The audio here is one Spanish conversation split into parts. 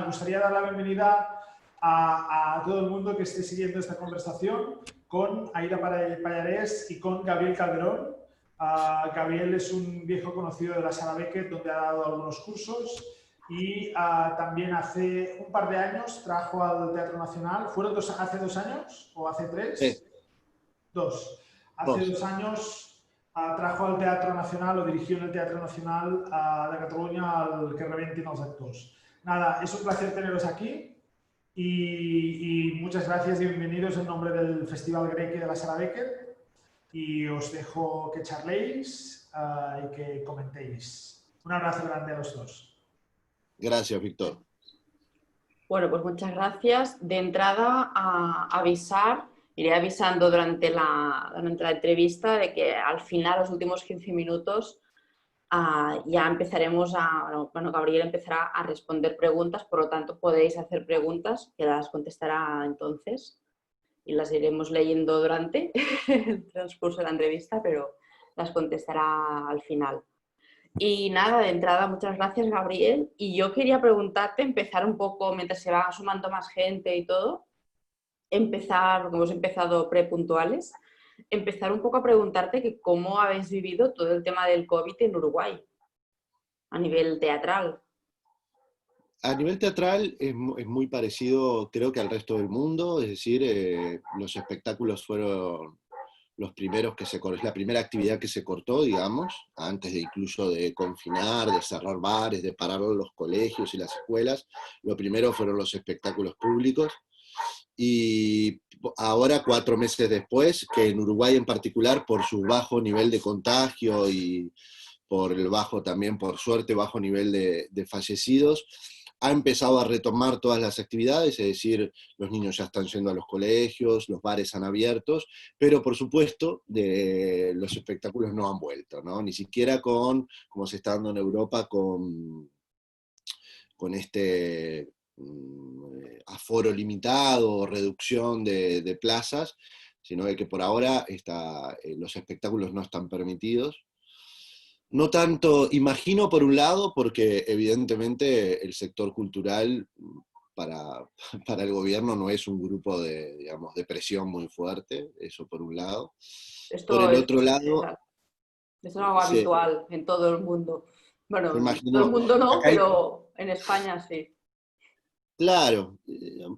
me gustaría dar la bienvenida a todo el mundo que esté siguiendo esta conversación con Aida Pallarés y con Gabriel Calderón. Gabriel es un viejo conocido de la Sala Beckett, donde ha dado algunos cursos, y también hace un par de años trajo al Teatro Nacional. ¿Fueron hace 2 años o hace 3? Sí. 2. Hace 2 años trajo al Teatro Nacional, o dirigió en el Teatro Nacional de Cataluña al Que rebentin els actors. Nada, es un placer teneros aquí y muchas gracias y bienvenidos en nombre del Festival Greque de la Sala Beckett, y os dejo que charléis y que comentéis. Un abrazo grande a los dos. Gracias, Víctor. Bueno, pues muchas gracias. De entrada, iré avisando durante la entrevista de que al final, los últimos 15 minutos, ya empezaremos Gabriel empezará a responder preguntas, por lo tanto podéis hacer preguntas que las contestará entonces y las iremos leyendo durante el transcurso de la entrevista, pero las contestará al final. Y nada, de entrada, muchas gracias, Gabriel. Y yo quería preguntarte, empezar un poco, mientras se va sumando más gente y todo, como hemos empezado prepuntuales, empezar un poco a preguntarte que cómo habéis vivido todo el tema del COVID en Uruguay, a nivel teatral. A nivel teatral es muy parecido, creo, que al resto del mundo, es decir, los espectáculos fueron los primeros es la primera actividad que se cortó, digamos, antes de incluso de confinar, de cerrar bares, de parar los colegios y las escuelas. Lo primero fueron los espectáculos públicos. Y ahora, 4 meses después, que en Uruguay en particular, por su bajo nivel de contagio y por el también, por suerte, bajo nivel de fallecidos, ha empezado a retomar todas las actividades, es decir, los niños ya están yendo a los colegios, los bares han abierto, pero por supuesto los espectáculos no han vuelto, ¿no? Ni siquiera como se está dando en Europa, con este aforo limitado o reducción de plazas, sino de que por ahora los espectáculos no están permitidos. No tanto, imagino por un lado, porque evidentemente el sector cultural para el gobierno no es un grupo de presión muy fuerte, eso por un lado. Por el otro lado... Es algo habitual en todo el mundo. Bueno, en todo el mundo no, pero en España sí. Claro,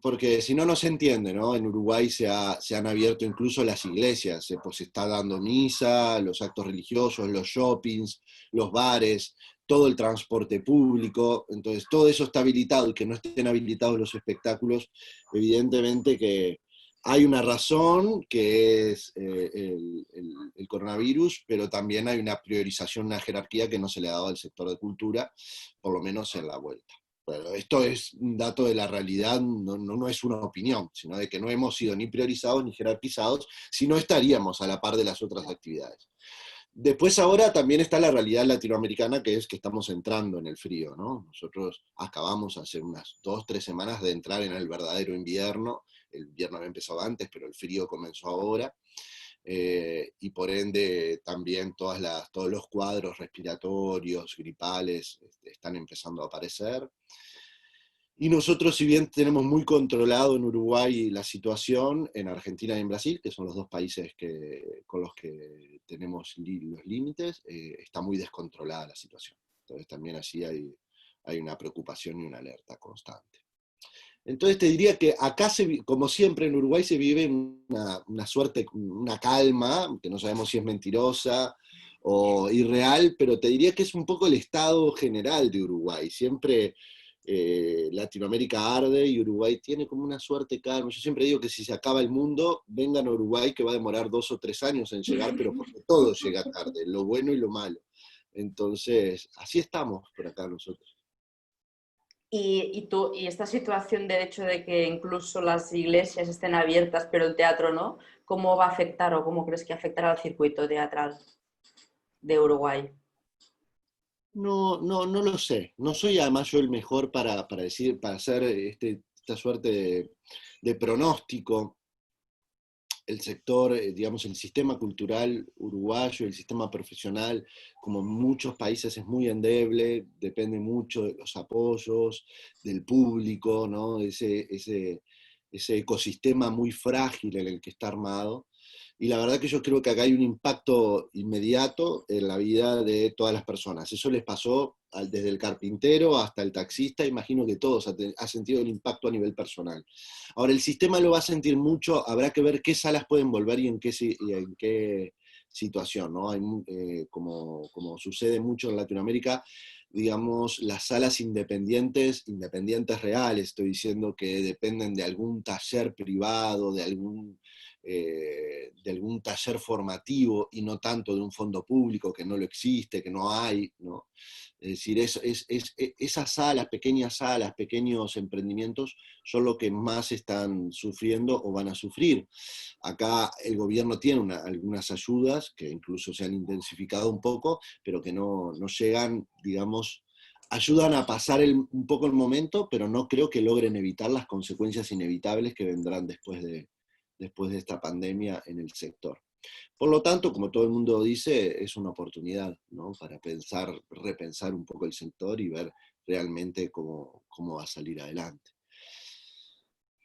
porque si no, no se entiende, ¿no? En Uruguay se han abierto incluso las iglesias, pues se está dando misa, los actos religiosos, los shoppings, los bares, todo el transporte público, entonces todo eso está habilitado, y que no estén habilitados los espectáculos, evidentemente que hay una razón, que es el coronavirus, pero también hay una priorización, una jerarquía que no se le ha dado al sector de cultura, por lo menos en la vuelta. Bueno, esto es un dato de la realidad, no es una opinión, sino de que no hemos sido ni priorizados ni jerarquizados, si no estaríamos a la par de las otras actividades. Después ahora también está la realidad latinoamericana, que es que estamos entrando en el frío, ¿no? Nosotros acabamos hace unas 2-3 semanas de entrar en el verdadero invierno. El invierno había empezado antes, pero el frío comenzó ahora. Y por ende también todos los cuadros respiratorios, gripales, están empezando a aparecer. Y nosotros, si bien tenemos muy controlado en Uruguay la situación, en Argentina y en Brasil, que son los 2 países con los que tenemos los límites, está muy descontrolada la situación. Entonces también así hay una preocupación y una alerta constante. Entonces te diría que acá, como siempre en Uruguay, se vive una suerte, una calma, que no sabemos si es mentirosa o irreal, pero te diría que es un poco el estado general de Uruguay. Siempre Latinoamérica arde y Uruguay tiene como una suerte calma. Yo siempre digo que si se acaba el mundo, vengan a Uruguay, que va a demorar 2 o 3 años en llegar, pero porque todo llega tarde, lo bueno y lo malo. Entonces, así estamos por acá nosotros. Y esta situación del hecho de que incluso las iglesias estén abiertas pero el teatro no, ¿cómo va a afectar o cómo crees que afectará al circuito teatral de Uruguay? No lo sé. No soy además yo el mejor para hacer esta suerte de pronóstico. el sector, digamos, el sistema cultural uruguayo, el sistema profesional, como en muchos países, es muy endeble, depende mucho de los apoyos, del público, ¿no? Ese ecosistema muy frágil en el que está armado. Y la verdad que yo creo que acá hay un impacto inmediato en la vida de todas las personas. Eso les pasó desde el carpintero hasta el taxista, imagino que todos ha sentido el impacto a nivel personal. Ahora, el sistema lo va a sentir mucho, habrá que ver qué salas pueden volver y en qué situación, ¿no? Como sucede mucho en Latinoamérica, digamos, las salas independientes reales, estoy diciendo que dependen de algún taller privado, de algún taller formativo y no tanto de un fondo público que no lo existe, que no hay, ¿no? Es decir, esas salas, pequeños emprendimientos son lo que más están sufriendo o van a sufrir. Acá el gobierno tiene algunas ayudas que incluso se han intensificado un poco, pero que no llegan, digamos, ayudan a pasar un poco el momento, pero no creo que logren evitar las consecuencias inevitables que vendrán después de esta pandemia en el sector. Por lo tanto, como todo el mundo dice, es una oportunidad, ¿no? Para repensar un poco el sector y ver realmente cómo va a salir adelante.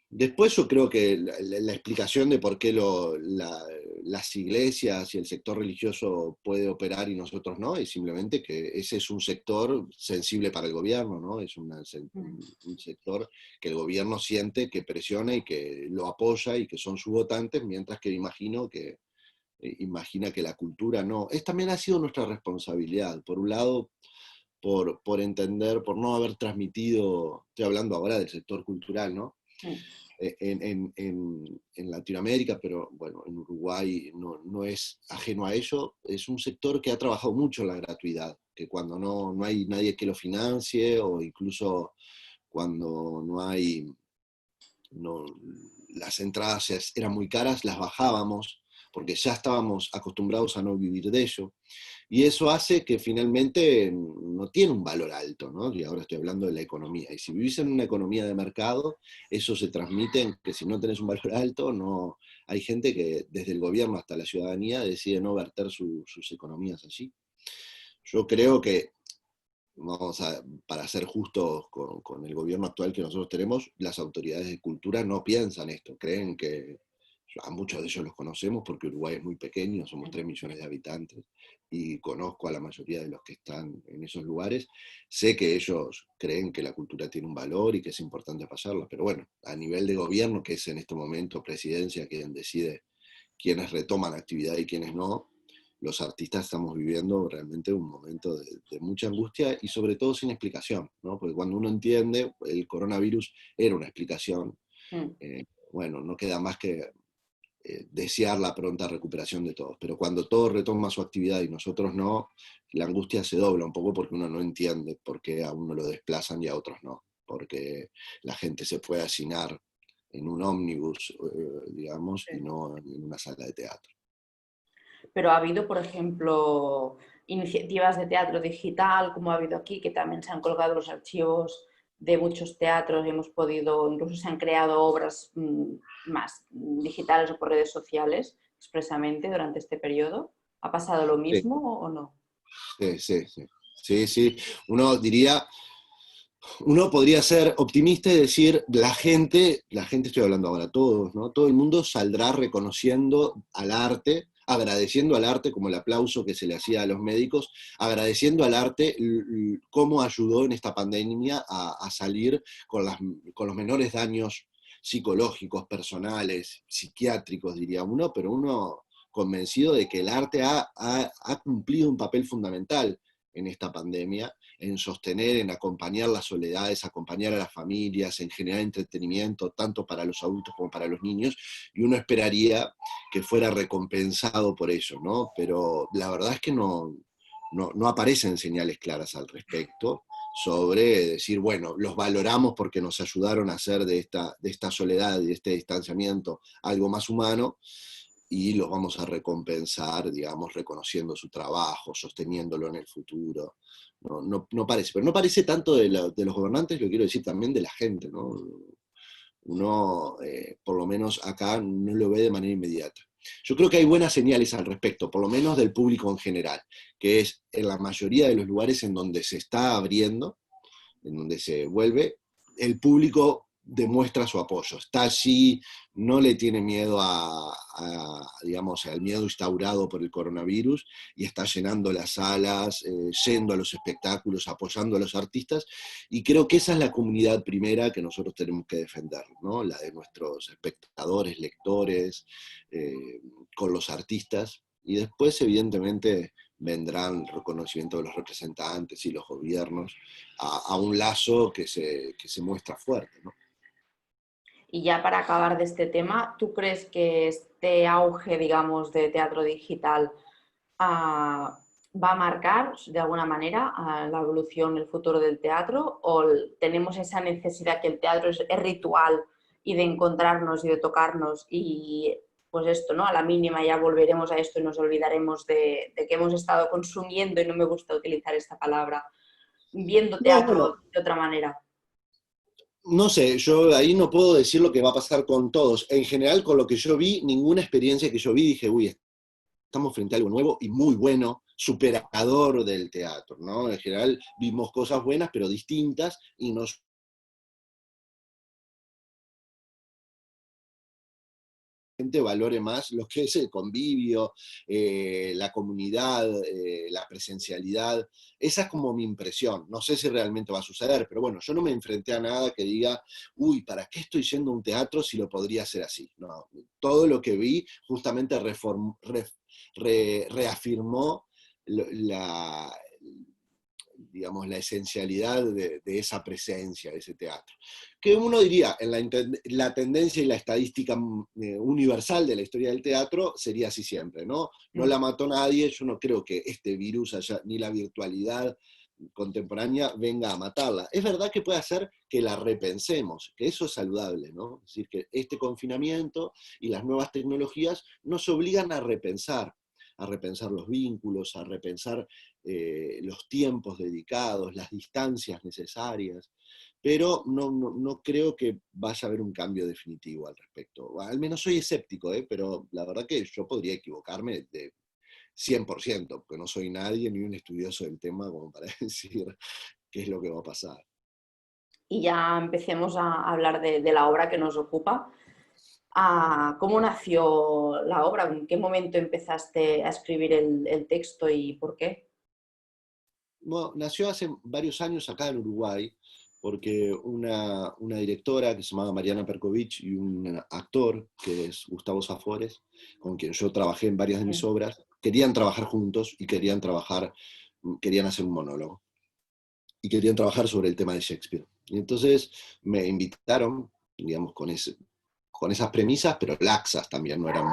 Después yo creo que la explicación de por qué las iglesias y el sector religioso puede operar y nosotros no, es simplemente que ese es un sector sensible para el gobierno, ¿no? Es un sector que el gobierno siente que presiona y que lo apoya y que son sus votantes, mientras que imagina que la cultura no. También ha sido nuestra responsabilidad, por un lado, por entender, por no haber transmitido, estoy hablando ahora del sector cultural, ¿no? En Latinoamérica, pero bueno, en Uruguay no es ajeno a ello, es un sector que ha trabajado mucho en la gratuidad, que cuando no hay nadie que lo financie, o incluso cuando las entradas eran muy caras, las bajábamos, porque ya estábamos acostumbrados a no vivir de ello. Y eso hace que finalmente no tiene un valor alto, ¿no? Y ahora estoy hablando de la economía. Y si vivís en una economía de mercado, eso se transmite en que si no tenés un valor alto, no. Hay gente que desde el gobierno hasta la ciudadanía decide no verter sus economías allí. Yo creo que, para ser justos con el gobierno actual que nosotros tenemos, las autoridades de cultura no piensan esto, creen que a muchos de ellos los conocemos porque Uruguay es muy pequeño, somos 3 millones de habitantes, y conozco a la mayoría de los que están en esos lugares. Sé que ellos creen que la cultura tiene un valor y que es importante pasarla, pero bueno, a nivel de gobierno, que es en este momento presidencia quien decide quiénes retoman actividad y quiénes no, los artistas estamos viviendo realmente un momento de mucha angustia y sobre todo sin explicación, ¿no? Porque cuando uno entiende, el coronavirus era una explicación, bueno, no queda más que desear la pronta recuperación de todos. Pero cuando todo retoma su actividad y nosotros no, la angustia se dobla un poco porque uno no entiende por qué a uno lo desplazan y a otros no. Porque la gente se puede hacinar en un ómnibus, digamos, y no en una sala de teatro. Pero ha habido, por ejemplo, iniciativas de teatro digital, como ha habido aquí, que también se han colgado los archivos de muchos teatros y hemos podido, incluso se han creado obras más digitales o por redes sociales expresamente durante este periodo. ¿Ha pasado lo mismo o no? Sí. Uno podría ser optimista y decir, la gente estoy hablando ahora, todos, ¿no? Todo el mundo saldrá reconociendo al arte, agradeciendo al arte, como el aplauso que se le hacía a los médicos, agradeciendo al arte cómo ayudó en esta pandemia a salir con los menores daños psicológicos, personales, psiquiátricos, diría uno, pero uno convencido de que el arte ha cumplido un papel fundamental en esta pandemia, en sostener, en acompañar las soledades, acompañar a las familias, en generar entretenimiento, tanto para los adultos como para los niños, y uno esperaría que fuera recompensado por eso, ¿no? Pero la verdad es que no aparecen señales claras al respecto sobre decir, bueno, los valoramos porque nos ayudaron a hacer de esta soledad y de este distanciamiento algo más humano, y los vamos a recompensar, digamos, reconociendo su trabajo, sosteniéndolo en el futuro. No parece, pero no parece tanto de los gobernantes, lo quiero decir también de la gente, ¿no? uno, por lo menos acá, no lo ve de manera inmediata. Yo creo que hay buenas señales al respecto, por lo menos del público en general, que es en la mayoría de los lugares en donde se está abriendo, en donde se vuelve, el público demuestra su apoyo, está allí, no le tiene miedo digamos, al miedo instaurado por el coronavirus, y está llenando las salas, yendo a los espectáculos, apoyando a los artistas, y creo que esa es la comunidad primera que nosotros tenemos que defender, ¿no? La de nuestros espectadores, lectores, con los artistas, y después, evidentemente, vendrán el reconocimiento de los representantes y los gobiernos a un lazo que se muestra fuerte, ¿no? Y ya para acabar de este tema, ¿tú crees que este auge, digamos, de teatro digital va a marcar de alguna manera la evolución, el futuro del teatro? ¿O tenemos esa necesidad que el teatro es ritual y de encontrarnos y de tocarnos y pues esto, ¿no? A la mínima ya volveremos a esto y nos olvidaremos de que hemos estado consumiendo, y no me gusta utilizar esta palabra, viendo No, teatro bueno, de otra manera? no sé, yo ahí no puedo decir lo que va a pasar con todos. En general, con lo que yo vi, ninguna experiencia que yo vi, dije, uy, estamos frente a algo nuevo y muy bueno, superador del teatro, ¿no? En general vimos cosas buenas, pero distintas, y nos gente valore más lo que es el convivio, la comunidad, la presencialidad. Esa es como mi impresión. No sé si realmente va a suceder, pero bueno, yo no me enfrenté a nada que diga, uy, ¿para qué estoy yendo a un teatro si lo podría hacer así? No, todo lo que vi justamente reafirmó la, digamos, la esencialidad de esa presencia, de ese teatro. Que uno diría, en la tendencia y la estadística universal de la historia del teatro, sería así siempre, ¿no? No la mató nadie, yo no creo que este virus ni la virtualidad contemporánea venga a matarla. Es verdad que puede hacer que la repensemos, que eso es saludable, ¿no? Es decir, que este confinamiento y las nuevas tecnologías nos obligan a repensar los vínculos, a repensar los tiempos dedicados, las distancias necesarias, pero no creo que vaya a haber un cambio definitivo al respecto. Al menos soy escéptico, pero la verdad que yo podría equivocarme de 100%, porque no soy nadie ni un estudioso del tema como para decir qué es lo que va a pasar. Y ya empecemos a hablar de la obra que nos ocupa. ¿Cómo nació la obra? ¿En qué momento empezaste a escribir el texto y por qué? Bueno, nació hace varios años acá en Uruguay, porque una directora que se llamaba Mariana Perkovich y un actor que es Gustavo Zafores, con quien yo trabajé en varias de mis obras, querían trabajar juntos y querían hacer un monólogo. Y querían trabajar sobre el tema de Shakespeare. Y entonces me invitaron, digamos, con esas premisas, pero laxas también, no eran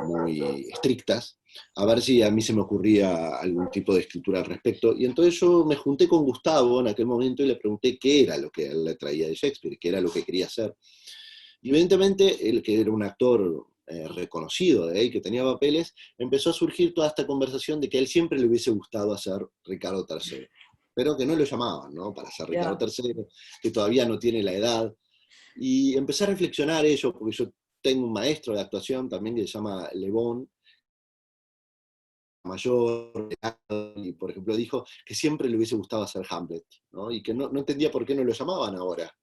muy estrictas, a ver si a mí se me ocurría algún tipo de escritura al respecto. Y entonces yo me junté con Gustavo en aquel momento y le pregunté qué era lo que él le traía de Shakespeare, qué era lo que quería hacer. Y evidentemente, él, que era un actor reconocido de ahí, que tenía papeles, empezó a surgir toda esta conversación de que a él siempre le hubiese gustado hacer Ricardo III, pero que no lo llamaban, ¿no? Para ser Ricardo III, que todavía no tiene la edad. Y empecé a reflexionar eso, porque yo tengo un maestro de actuación también que se llama Le Bon, mayor, y por ejemplo dijo que siempre le hubiese gustado hacer Hamlet, ¿no? Y que no entendía por qué no lo llamaban ahora.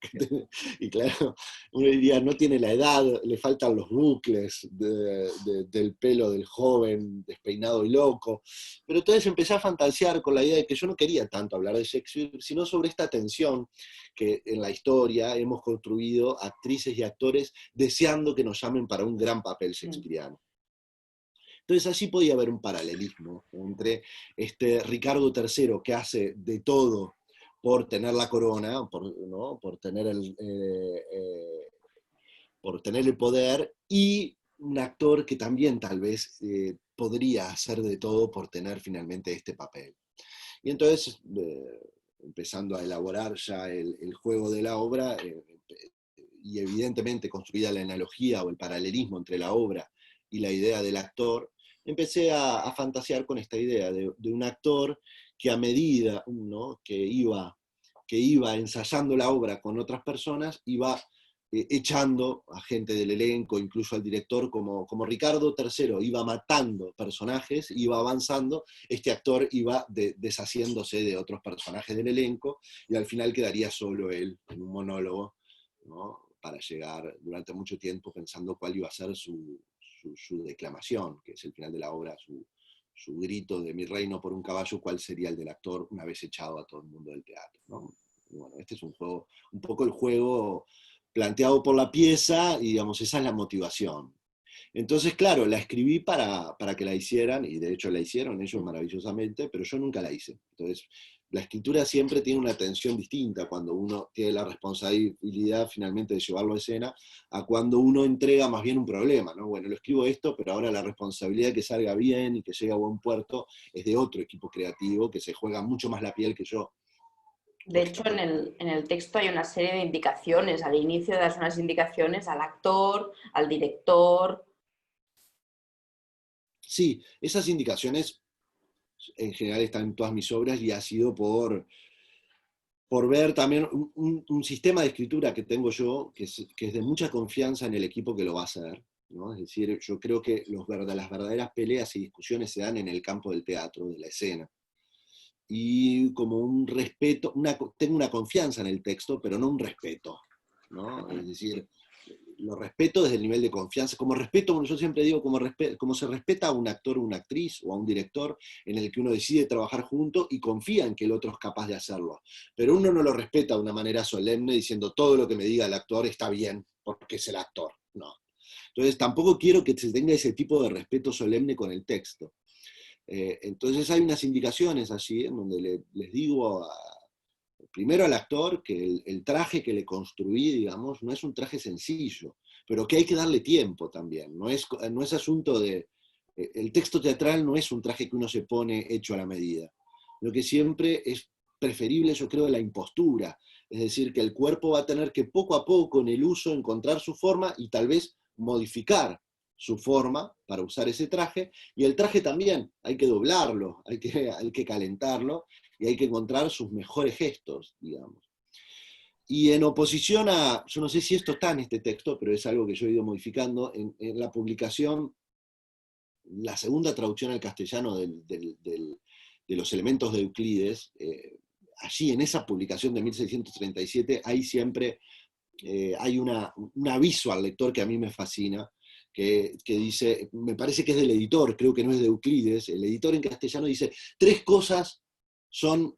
Y claro, uno diría, no tiene la edad, le faltan los bucles del pelo del joven, despeinado y loco. Pero entonces empecé a fantasear con la idea de que yo no quería tanto hablar de Shakespeare, sino sobre esta tensión que en la historia hemos construido actrices y actores deseando que nos llamen para un gran papel shakespeariano. Entonces allí podía haber un paralelismo entre este Ricardo III que hace de todo por tener la corona, ¿no? Por tener el poder, y un actor que también tal vez podría hacer de todo por tener finalmente este papel. Y entonces, empezando a elaborar ya el juego de la obra, y evidentemente construida la analogía o el paralelismo entre la obra y la idea del actor, empecé a fantasear con esta idea de un actor que a medida, ¿no?, que iba que iba ensayando la obra con otras personas, iba echando a gente del elenco, incluso al director, como Ricardo III iba matando personajes, iba avanzando, este actor iba deshaciéndose de otros personajes del elenco, y al final quedaría solo él en un monólogo, ¿no? Para llegar durante mucho tiempo pensando cuál iba a ser su declamación, que es el final de la obra, su grito de mi reino por un caballo, cuál sería el del actor una vez echado a todo el mundo del teatro, ¿no? Y bueno, este es un juego, un poco el juego planteado por la pieza, y digamos, esa es la motivación. Entonces, claro, la escribí para que la hicieran, y de hecho la hicieron ellos maravillosamente, pero yo nunca la hice. Entonces, la escritura siempre tiene una tensión distinta cuando uno tiene la responsabilidad finalmente de llevarlo a escena, a cuando uno entrega más bien un problema, ¿no? Bueno, lo escribo esto, pero ahora la responsabilidad de que salga bien y que llegue a buen puerto es de otro equipo creativo que se juega mucho más la piel que yo. De hecho, en el texto hay una serie de indicaciones. Al inicio das unas indicaciones al actor, al director. Sí, esas indicaciones en general están en todas mis obras, y ha sido por ver también un sistema de escritura que tengo yo, que es de mucha confianza en el equipo que lo va a hacer, ¿no? Es decir, yo creo que las verdaderas peleas y discusiones se dan en el campo del teatro, de la escena. Y como un respeto, tengo una confianza en el texto, pero no un respeto, ¿no? Es decir, lo respeto desde el nivel de confianza, como respeto, yo siempre digo, como se respeta a un actor o una actriz o a un director en el que uno decide trabajar junto y confía en que el otro es capaz de hacerlo. Pero uno no lo respeta de una manera solemne diciendo todo lo que me diga el actor está bien porque es el actor. No. Entonces tampoco quiero que se tenga ese tipo de respeto solemne con el texto. Entonces hay unas indicaciones allí en donde les digo primero al actor que el traje que le construí, digamos, no es un traje sencillo, pero que hay que darle tiempo también. No es asunto de... El texto teatral no es un traje que uno se pone hecho a la medida. Lo que siempre es preferible, yo creo, la impostura. Es decir, que el cuerpo va a tener que poco a poco en el uso encontrar su forma y tal vez modificar su forma para usar ese traje, y el traje también hay que doblarlo, hay que calentarlo, y hay que encontrar sus mejores gestos, digamos. Y en oposición a, yo no sé si esto está en este texto, pero es algo que yo he ido modificando, en la publicación, la segunda traducción al castellano de los elementos de Euclides, allí en esa publicación de 1637 hay siempre hay un aviso al lector que a mí me fascina, que dice, me parece que es del editor, creo que no es de Euclides, el editor en castellano dice, 3 cosas son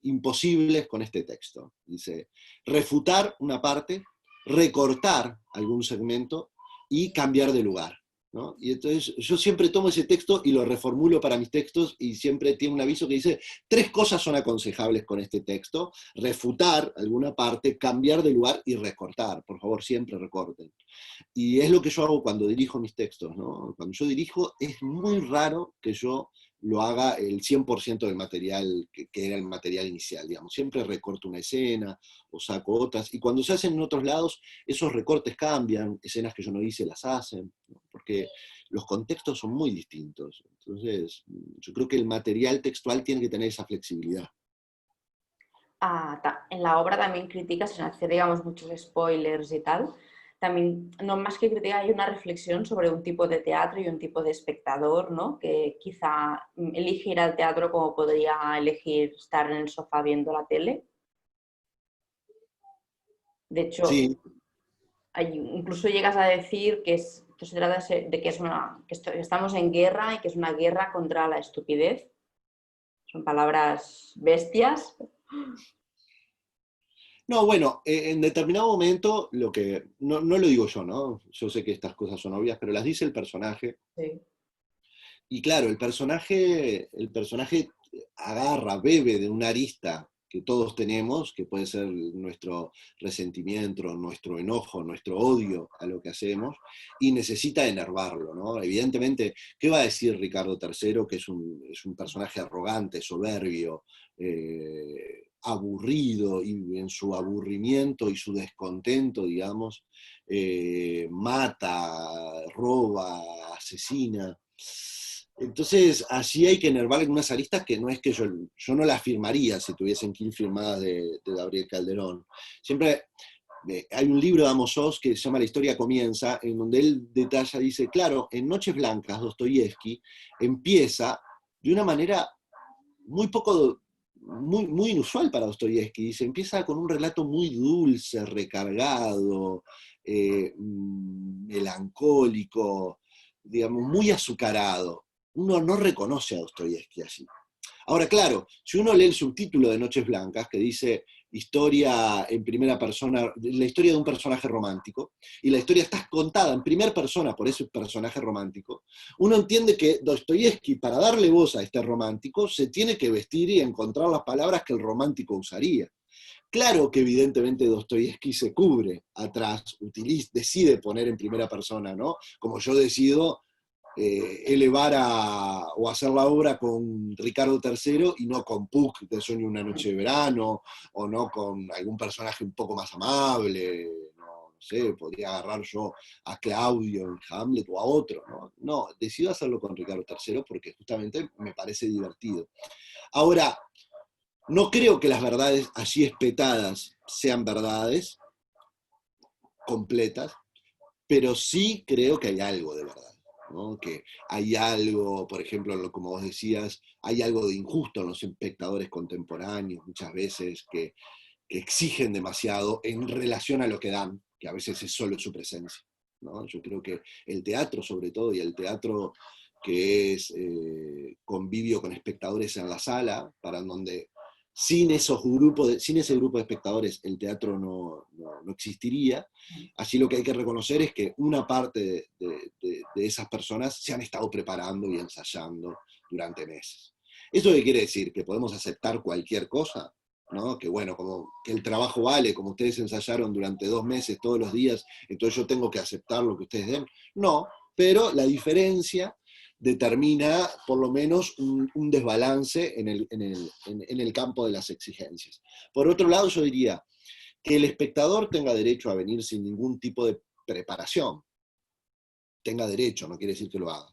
imposibles con este texto. Dice, refutar una parte, recortar algún segmento y cambiar de lugar, ¿no? Y entonces yo siempre tomo ese texto y lo reformulo para mis textos, y siempre tiene un aviso que dice, 3 cosas son aconsejables con este texto: refutar alguna parte, cambiar de lugar y recortar. Por favor, siempre recorten. Y es lo que yo hago cuando dirijo mis textos, ¿no? Cuando yo dirijo es muy raro que yo lo haga el 100% del material que era el material inicial, digamos. Siempre recorto una escena o saco otras, y cuando se hacen en otros lados, esos recortes cambian, escenas que yo no hice las hacen, ¿no? Porque los contextos son muy distintos. Entonces, yo creo que el material textual tiene que tener esa flexibilidad. En la obra también criticas, sin hacer, digamos, muchos spoilers y tal, también, no más que criticar, hay una reflexión sobre un tipo de teatro y un tipo de espectador, ¿no? Que quizá elige ir al teatro como podría elegir estar en el sofá viendo la tele. De hecho, Sí, incluso llegas a decir que se trata de que, que estamos en guerra y que es una guerra contra la estupidez. Son palabras bestias. no, bueno, en determinado momento, no lo digo yo, ¿no? Yo sé que estas cosas son obvias, pero las dice el personaje. Sí. Y claro, el personaje agarra, bebe de una arista que todos tenemos, que puede ser nuestro resentimiento, nuestro enojo, nuestro odio a lo que hacemos, y necesita enervarlo, ¿no? Evidentemente, ¿qué va a decir Ricardo III, que es un personaje arrogante, soberbio, aburrido, y en su aburrimiento y su descontento, digamos, mata, roba, asesina? Entonces, allí hay que enervar algunas aristas que no es que yo no las firmaría si tuviesen que ir firmadas de Gabriel Calderón. Siempre hay un libro de Amos Oz que se llama La historia comienza, en donde él detalla, dice, claro, en Noches Blancas, Dostoyevsky empieza de una manera muy inusual para Dostoyevsky. Dice, empieza con un relato muy dulce, recargado, melancólico, digamos, muy azucarado. Uno no reconoce a Dostoyevsky así. Ahora, claro, si uno lee el subtítulo de Noches Blancas, que dice historia en primera persona, la historia de un personaje romántico, y la historia está contada en primera persona por ese personaje romántico, uno entiende que Dostoyevsky, para darle voz a este romántico, se tiene que vestir y encontrar las palabras que el romántico usaría. Claro que evidentemente Dostoyevsky se cubre atrás, decide poner en primera persona, ¿no? Como yo decido elevar o hacer la obra con Ricardo III y no con Puck de Sueño una noche de verano, o no con algún personaje un poco más amable, no sé, podría agarrar yo a Claudio en Hamlet o a otro, ¿no? No, decido hacerlo con Ricardo III porque justamente me parece divertido. Ahora, no creo que las verdades allí espetadas sean verdades completas, pero sí creo que hay algo de verdad, ¿no? Que hay algo, por ejemplo, como vos decías, hay algo de injusto en los espectadores contemporáneos, muchas veces que exigen demasiado en relación a lo que dan, que a veces es solo su presencia, ¿no? Yo creo que el teatro, sobre todo, y el teatro que es convivio con espectadores en la sala, para donde sin ese grupo de espectadores el teatro no existiría. Allí lo que hay que reconocer es que una parte de esas personas se han estado preparando y ensayando durante meses. ¿Eso qué quiere decir? ¿Que podemos aceptar cualquier cosa? ¿No? Que bueno, como que el trabajo vale, como ustedes ensayaron durante 2 meses todos los días, entonces yo tengo que aceptar lo que ustedes den. No, pero la diferencia determina por lo menos un desbalance en el campo de las exigencias. Por otro lado, yo diría que el espectador tenga derecho a venir sin ningún tipo de preparación. Tenga derecho, no quiere decir que lo haga.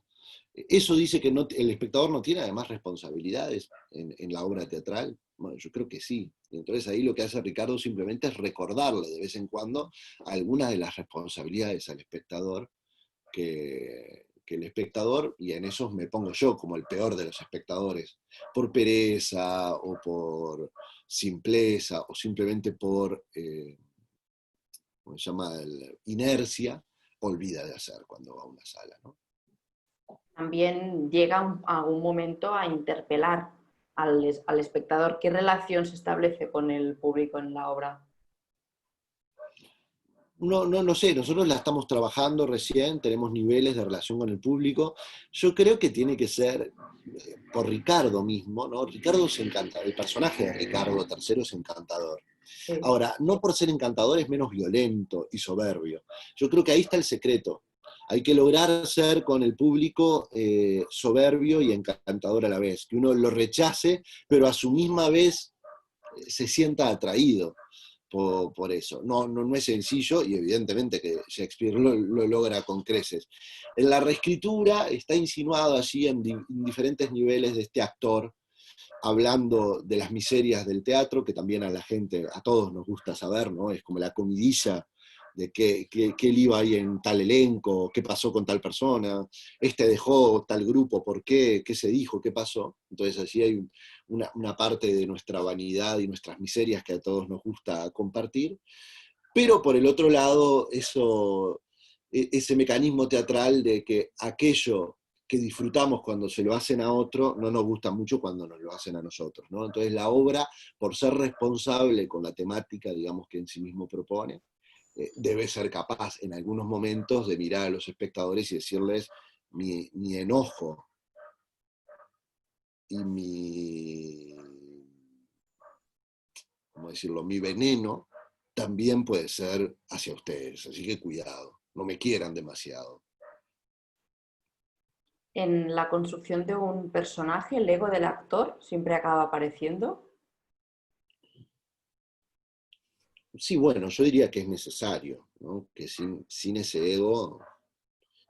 ¿Eso dice que el espectador no tiene además responsabilidades en la obra teatral? Bueno, yo creo que sí. Entonces ahí lo que hace Ricardo simplemente es recordarle de vez en cuando algunas de las responsabilidades al espectador que el espectador, y en esos me pongo yo como el peor de los espectadores, por pereza o por simpleza o simplemente por, ¿cómo se llama?, inercia, olvida de hacer cuando va a una sala, ¿no? También llega a algún momento a interpelar al espectador. ¿Qué relación se establece con el público en la obra? No sé, nosotros la estamos trabajando recién, tenemos niveles de relación con el público. Yo creo que tiene que ser por Ricardo mismo, ¿no? Ricardo es encantador, el personaje de Ricardo III es encantador. Sí. Ahora, no por ser encantador es menos violento y soberbio. Yo creo que ahí está el secreto. Hay que lograr ser con el público soberbio y encantador a la vez, que uno lo rechace, pero a su misma vez se sienta atraído por eso. No es sencillo y evidentemente que Shakespeare lo logra con creces. En la reescritura está insinuado allí en diferentes niveles de este actor, hablando de las miserias del teatro, que también a la gente, a todos nos gusta saber, ¿no? Es como la comidilla de qué iba ahí en tal elenco, qué pasó con tal persona, dejó tal grupo, por qué se dijo, qué pasó. Entonces allí hay una parte de nuestra vanidad y nuestras miserias que a todos nos gusta compartir, pero por el otro lado, ese mecanismo teatral de que aquello que disfrutamos cuando se lo hacen a otro, no nos gusta mucho cuando nos lo hacen a nosotros, ¿no? Entonces la obra, por ser responsable con la temática, digamos, que en sí mismo propone, debe ser capaz en algunos momentos de mirar a los espectadores y decirles mi enojo y ¿cómo decirlo?, mi veneno también puede ser hacia ustedes, así que cuidado, no me quieran demasiado. En la construcción de un personaje, el ego del actor siempre acaba apareciendo. Sí, bueno, yo diría que es necesario, ¿no? Que sin ese ego,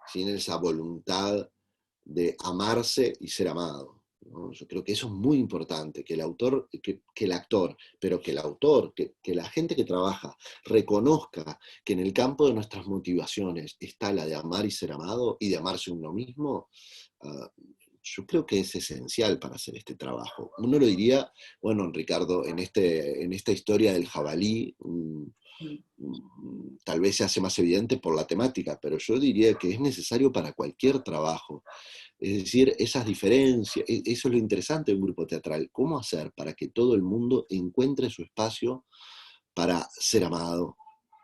sin esa voluntad de amarse y ser amado, ¿no? Yo creo que eso es muy importante, que el autor, que la gente que trabaja reconozca que en el campo de nuestras motivaciones está la de amar y ser amado y de amarse uno mismo. Yo creo que es esencial para hacer este trabajo. Uno lo diría, bueno, Ricardo, en esta historia del jabalí, tal vez se hace más evidente por la temática, pero yo diría que es necesario para cualquier trabajo. Es decir, esas diferencias, eso es lo interesante de un grupo teatral, cómo hacer para que todo el mundo encuentre su espacio para ser amado,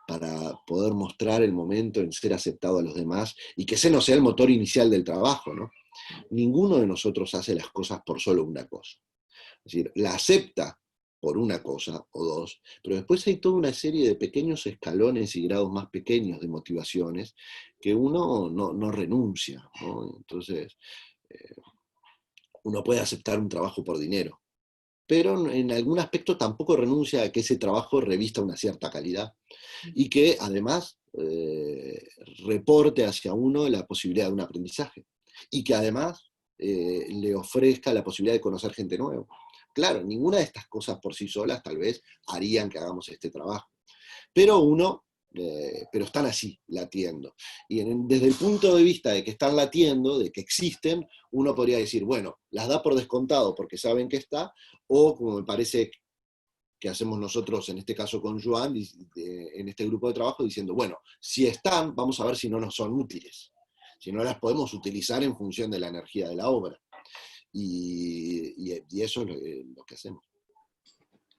para poder mostrar el momento en ser aceptado a los demás, y que ese no sea el motor inicial del trabajo, ¿no? Ninguno de nosotros hace las cosas por solo una cosa. Es decir, la acepta por una cosa o dos, pero después hay toda una serie de pequeños escalones y grados más pequeños de motivaciones que uno no renuncia, ¿no? Entonces, uno puede aceptar un trabajo por dinero, pero en algún aspecto tampoco renuncia a que ese trabajo revista una cierta calidad y que además reporte hacia uno la posibilidad de un aprendizaje y que además le ofrezca la posibilidad de conocer gente nueva. Claro, ninguna de estas cosas por sí solas tal vez harían que hagamos este trabajo, pero están así, latiendo. Y desde el punto de vista de que están latiendo, de que existen, uno podría decir, bueno, las da por descontado porque saben que está, o como me parece que hacemos nosotros en este caso con Joan, en este grupo de trabajo, diciendo, bueno, si están, vamos a ver si no nos son útiles, si no las podemos utilizar en función de la energía de la obra. Y eso es lo que hacemos.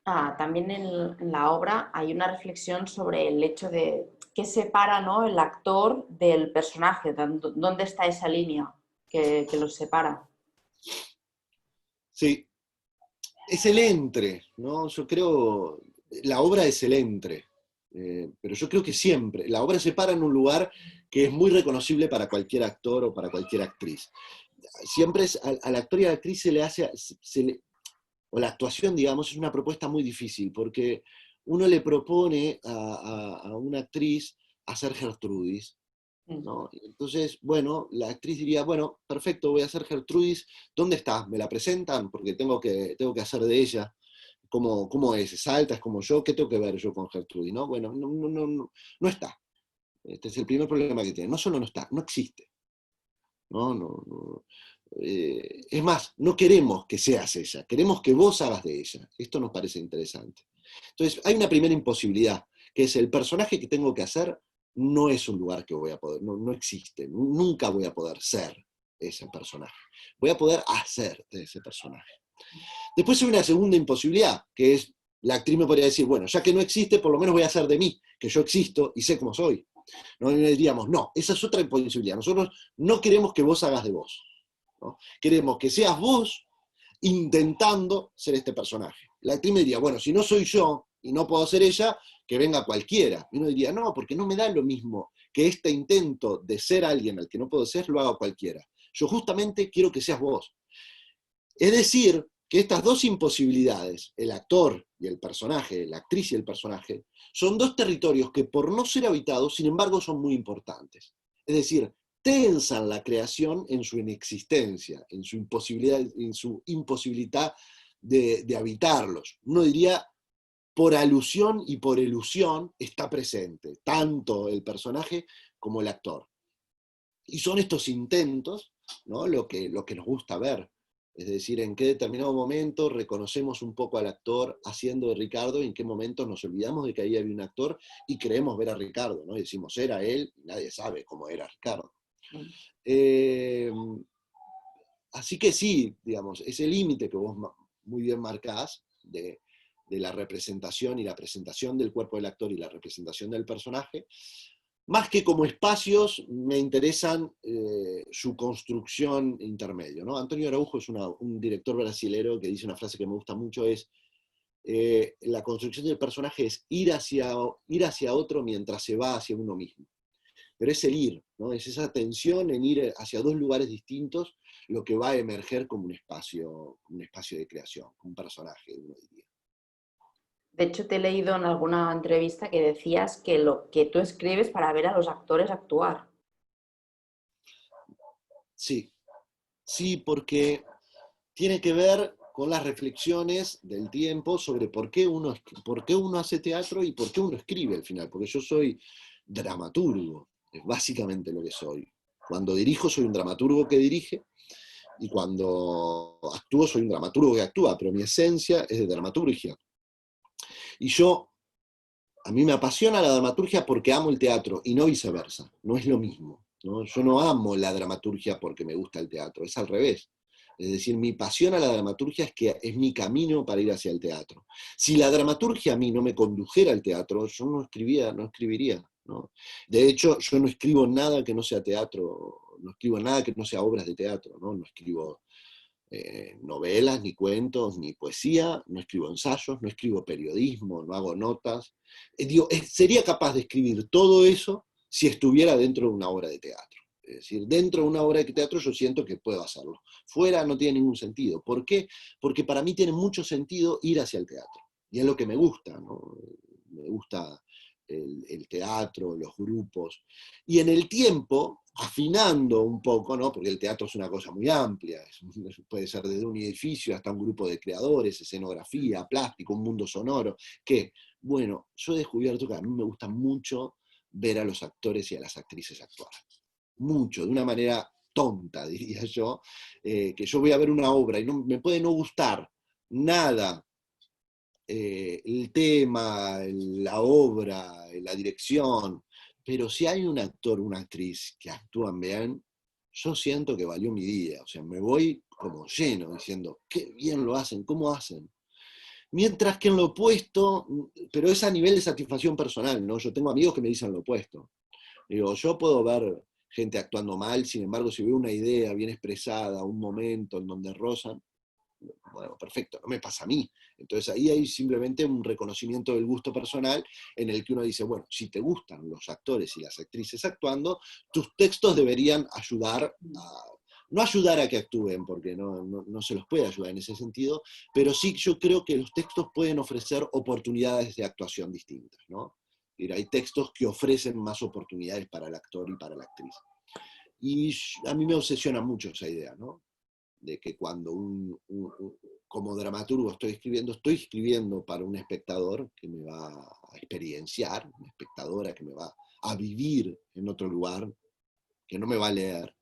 También en la obra hay una reflexión sobre el hecho de qué separa, ¿no?, el actor del personaje, dónde está esa línea que los separa. Sí, es el entre, ¿no? Yo creo, la obra es el entre, pero yo creo que siempre, la obra se para en un lugar que es muy reconocible para cualquier actor o para cualquier actriz. Siempre al actor y a la actriz se le hace, o la actuación, digamos, es una propuesta muy difícil, porque uno le propone a una actriz hacer Gertrudis, ¿no? Entonces, bueno, la actriz diría, bueno, perfecto, voy a hacer Gertrudis, ¿dónde está? ¿Me la presentan? Porque tengo que hacer de ella. ¿Cómo es? ¿Es alta? ¿Es como yo? ¿Qué tengo que ver yo con Gertrudis? ¿No? Bueno, no está. Este es el primer problema que tiene. No solo no está, no existe. No. Es más, no queremos que seas ella, queremos que vos hagas de ella. Esto nos parece interesante. Entonces, hay una primera imposibilidad, que es el personaje que tengo que hacer no es un lugar que voy a poder, no existe, nunca voy a poder ser ese personaje. Voy a poder hacer de ese personaje. Después hay una segunda imposibilidad, que es, la actriz me podría decir, bueno, ya que no existe, por lo menos voy a hacer de mí, que yo existo y sé cómo soy. ¿No? Y diríamos, no, esa es otra imposibilidad. Nosotros no queremos que vos hagas de vos, ¿no? Queremos que seas vos intentando ser este personaje. La actriz me diría, bueno, si no soy yo y no puedo ser ella, que venga cualquiera. Y uno diría, no, porque no me da lo mismo que este intento de ser alguien al que no puedo ser lo haga cualquiera. Yo justamente quiero que seas vos. Es decir, que estas dos imposibilidades, el actor y el personaje, la actriz y el personaje, son dos territorios que por no ser habitados, sin embargo, son muy importantes. Es decir, tensan la creación en su inexistencia, en su imposibilidad de habitarlos. Uno diría, por alusión y por ilusión está presente, tanto el personaje como el actor. Y son estos intentos, ¿no?, lo que nos gusta ver. Es decir, en qué determinado momento reconocemos un poco al actor haciendo de Ricardo, y en qué momento nos olvidamos de que ahí había un actor y creemos ver a Ricardo, ¿no? Y decimos, era él, y nadie sabe cómo era Ricardo. Así que sí, digamos, ese límite que vos muy bien marcás de la representación y la presentación del cuerpo del actor y la representación del personaje, más que como espacios, me interesan su construcción intermedio, ¿no? Antonio Araujo es un director brasilero que dice una frase que me gusta mucho, es la construcción del personaje es ir hacia otro mientras se va hacia uno mismo. Pero es el ir, ¿no? Es esa tensión en ir hacia dos lugares distintos lo que va a emerger como un espacio de creación, como un personaje, uno diría. De hecho, te he leído en alguna entrevista que decías que lo que tú escribes para ver a los actores actuar. Sí, Sí, porque tiene que ver con las reflexiones del tiempo sobre por qué uno hace teatro y por qué uno escribe al final, porque yo soy dramaturgo, es básicamente lo que soy. Cuando dirijo soy un dramaturgo que dirige, y cuando actúo soy un dramaturgo que actúa, pero mi esencia es de dramaturgia. Y a mí me apasiona la dramaturgia porque amo el teatro, y no viceversa, no es lo mismo, ¿no? Yo no amo la dramaturgia porque me gusta el teatro, es al revés. Es decir, mi pasión a la dramaturgia es que es mi camino para ir hacia el teatro. Si la dramaturgia a mí no me condujera al teatro, yo no escribiría, ¿no? De hecho, yo no escribo nada que no sea teatro, no escribo nada que no sea obras de teatro, ¿no? No escribo novelas, ni cuentos, ni poesía, no escribo ensayos, no escribo periodismo, no hago notas. Sería capaz de escribir todo eso si estuviera dentro de una obra de teatro. Es decir, dentro de una obra de teatro yo siento que puedo hacerlo. Fuera no tiene ningún sentido. ¿Por qué? Porque para mí tiene mucho sentido ir hacia el teatro. Y es lo que me gusta, ¿no? Me gusta el teatro, los grupos. Y en el tiempo, afinando un poco, ¿no? Porque el teatro es una cosa muy amplia, puede ser desde un edificio hasta un grupo de creadores, escenografía, plástico, un mundo sonoro, que, bueno, yo he descubierto que a mí me gusta mucho ver a los actores y a las actrices actuar. Mucho, de una manera tonta, diría yo, que yo voy a ver una obra y me puede no gustar nada el tema, la obra, la dirección, pero si hay un actor, una actriz que actúan bien, yo siento que valió mi día, o sea, me voy como lleno diciendo, qué bien lo hacen, cómo hacen. Mientras que en lo opuesto, pero es a nivel de satisfacción personal, ¿no? Yo tengo amigos que me dicen lo opuesto. Digo, yo puedo ver gente actuando mal, sin embargo, si veo una idea bien expresada, un momento en donde rozan, bueno, perfecto, no me pasa a mí. Entonces ahí hay simplemente un reconocimiento del gusto personal en el que uno dice, bueno, si te gustan los actores y las actrices actuando, tus textos deberían no ayudar a que actúen, porque no se los puede ayudar en ese sentido, pero sí yo creo que los textos pueden ofrecer oportunidades de actuación distintas, ¿no? Hay textos que ofrecen más oportunidades para el actor y para la actriz. Y a mí me obsesiona mucho esa idea, ¿no? De que cuando como dramaturgo estoy escribiendo para un espectador que me va a experienciar, una espectadora que me va a vivir en otro lugar, que no me va a leer,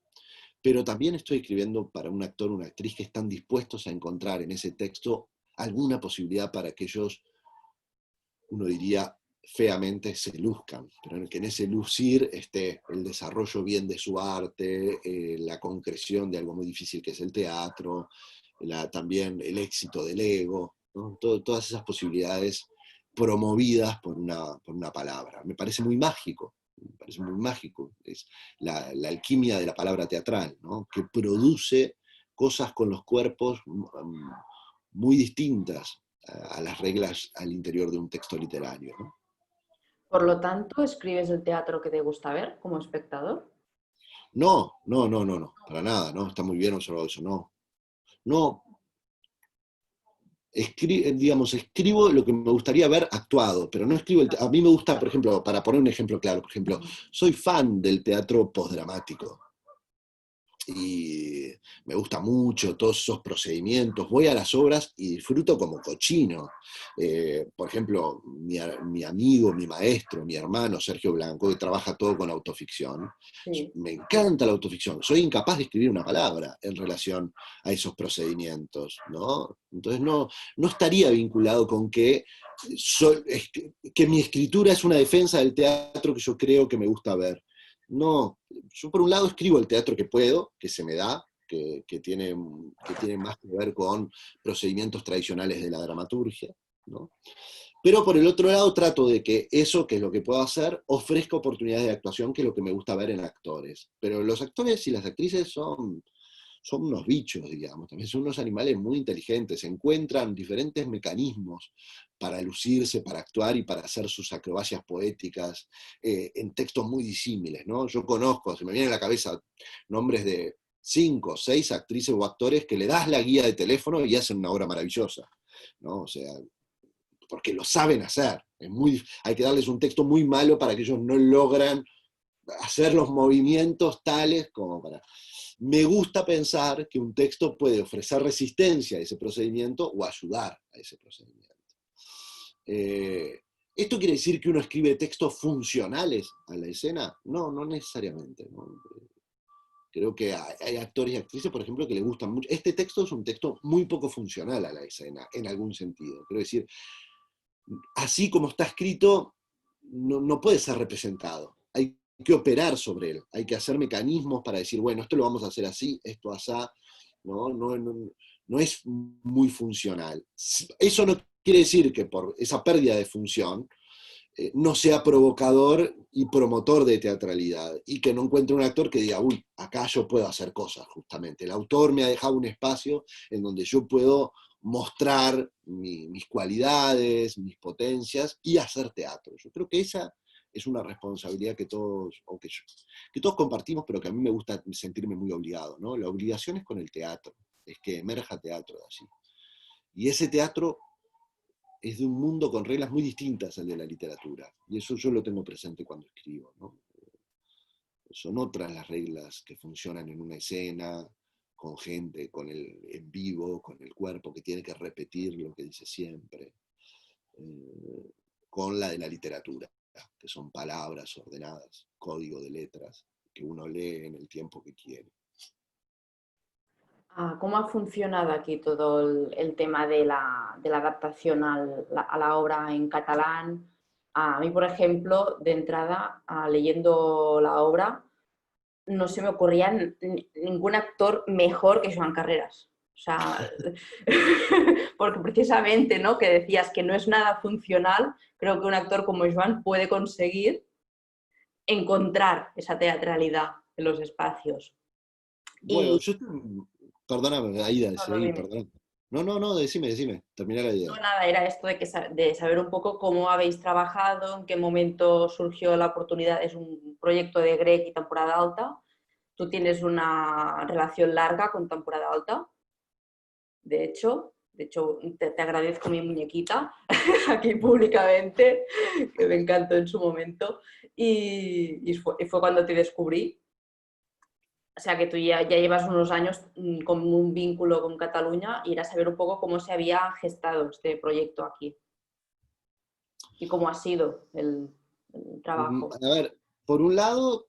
pero también estoy escribiendo para un actor o una actriz que están dispuestos a encontrar en ese texto alguna posibilidad para que ellos, uno diría, feamente se luzcan, pero que en ese lucir esté el desarrollo bien de su arte, la concreción de algo muy difícil que es el teatro, también el éxito del ego, ¿no? Todas esas posibilidades promovidas por una palabra. Me parece muy mágico, es la alquimia de la palabra teatral, ¿no? Que produce cosas con los cuerpos muy distintas a las reglas al interior de un texto literario, ¿no? Por lo tanto, ¿escribes el teatro que te gusta ver como espectador? No, para nada, no, está muy bien observado eso, no. No, escribo lo que me gustaría ver actuado, pero no escribo a mí me gusta, por ejemplo, para poner un ejemplo claro, por ejemplo, soy fan del teatro postdramático. Y me gusta mucho todos esos procedimientos. Voy a las obras y disfruto como cochino. Por ejemplo, mi amigo, mi maestro, mi hermano Sergio Blanco, que trabaja todo con autoficción. Sí. Me encanta la autoficción. Soy incapaz de escribir una palabra en relación a esos procedimientos, ¿no? Entonces no estaría vinculado con que mi escritura es una defensa del teatro que yo creo que me gusta ver. No, yo por un lado escribo el teatro que puedo, que se me da, que tiene más que ver con procedimientos tradicionales de la dramaturgia, ¿no? Pero por el otro lado trato de que eso, que es lo que puedo hacer, ofrezca oportunidades de actuación, que es lo que me gusta ver en actores. Pero los actores y las actrices son unos bichos, digamos, también son unos animales muy inteligentes, encuentran diferentes mecanismos para lucirse, para actuar y para hacer sus acrobacias poéticas en textos muy disímiles, ¿no? Yo conozco, se me viene a la cabeza nombres de 5 o 6 actrices o actores que le das la guía de teléfono y hacen una obra maravillosa, ¿no? O sea, porque lo saben hacer. Hay que darles un texto muy malo para que ellos no logran hacer los movimientos tales como para... me gusta pensar que un texto puede ofrecer resistencia a ese procedimiento o ayudar a ese procedimiento. ¿Esto quiere decir que uno escribe textos funcionales a la escena? No, no necesariamente, ¿no? Creo que hay actores y actrices, por ejemplo, que le gustan mucho. Este texto es un texto muy poco funcional a la escena, en algún sentido. Quiero decir, así como está escrito, no puede ser representado. Hay que operar sobre él, hay que hacer mecanismos para decir, bueno, esto lo vamos a hacer así, esto asá, no es muy funcional. Eso no quiere decir que por esa pérdida de función no sea provocador y promotor de teatralidad, y que no encuentre un actor que diga, uy, acá yo puedo hacer cosas, justamente. El autor me ha dejado un espacio en donde yo puedo mostrar mis cualidades, mis potencias, y hacer teatro. Yo creo que esa es una responsabilidad que todos compartimos, pero que a mí me gusta sentirme muy obligado, ¿no? La obligación es con el teatro, es que emerja teatro de allí. Y ese teatro es de un mundo con reglas muy distintas al de la literatura, y eso yo lo tengo presente cuando escribo, ¿no? Son otras las reglas que funcionan en una escena, con gente, en vivo, con el cuerpo que tiene que repetir lo que dice siempre, con la de la literatura, que son palabras ordenadas, código de letras, que uno lee en el tiempo que quiere. ¿Cómo ha funcionado aquí todo el tema de la adaptación a la obra en catalán? A mí, por ejemplo, de entrada, leyendo la obra, no se me ocurría ningún actor mejor que Joan Carreras. O sea, porque precisamente, ¿no?, que decías que no es nada funcional, creo que un actor como Joan puede conseguir encontrar esa teatralidad en los espacios. Bueno, Y yo... Perdóname, Aida, no, no, seguí, dime. perdón. No, decime, termina la idea. No, nada, era esto de saber un poco cómo habéis trabajado, en qué momento surgió la oportunidad. Es un proyecto de Grec y Temporada Alta. Tú tienes una relación larga con Temporada Alta. De hecho te agradezco mi muñequita aquí públicamente, que me encantó en su momento. Y fue cuando te descubrí. O sea que tú ya llevas unos años con un vínculo con Cataluña, y era saber un poco cómo se había gestado este proyecto aquí y cómo ha sido el trabajo. A ver, por un lado,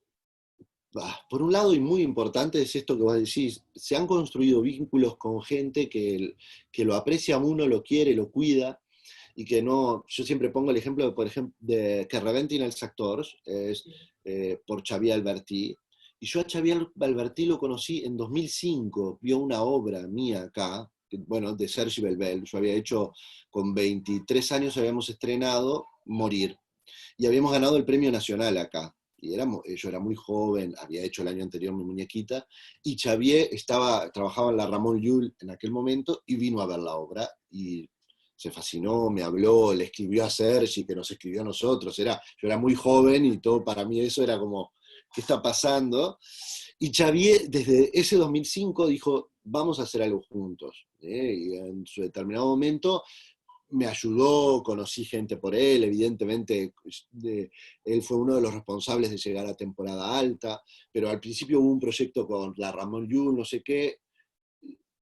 y muy importante es esto que vos decís, se han construido vínculos con gente que lo aprecia a uno, lo quiere, lo cuida, y que no, yo siempre pongo el ejemplo, por ejemplo, de que reventin els actors, por Xavier Albertí, y yo a Xavier Albertí lo conocí en 2005, vio una obra mía acá, bueno, de Sergi Belbel, yo había hecho, con 23 años habíamos estrenado Morir, y habíamos ganado el premio nacional acá. Y yo era muy joven, había hecho el año anterior Mi Muñequita, y Xavier trabajaba en la Ramón Llull en aquel momento, y vino a ver la obra, y se fascinó, me habló, le escribió a Sergi, que nos escribió a nosotros. Yo era muy joven, y todo para mí eso era como, ¿qué está pasando? Y Xavier, desde ese 2005, dijo, vamos a hacer algo juntos. Y en su determinado momento me ayudó, conocí gente por él, evidentemente él fue uno de los responsables de llegar a Temporada Alta, pero al principio hubo un proyecto con la Ramón Llull, no sé qué,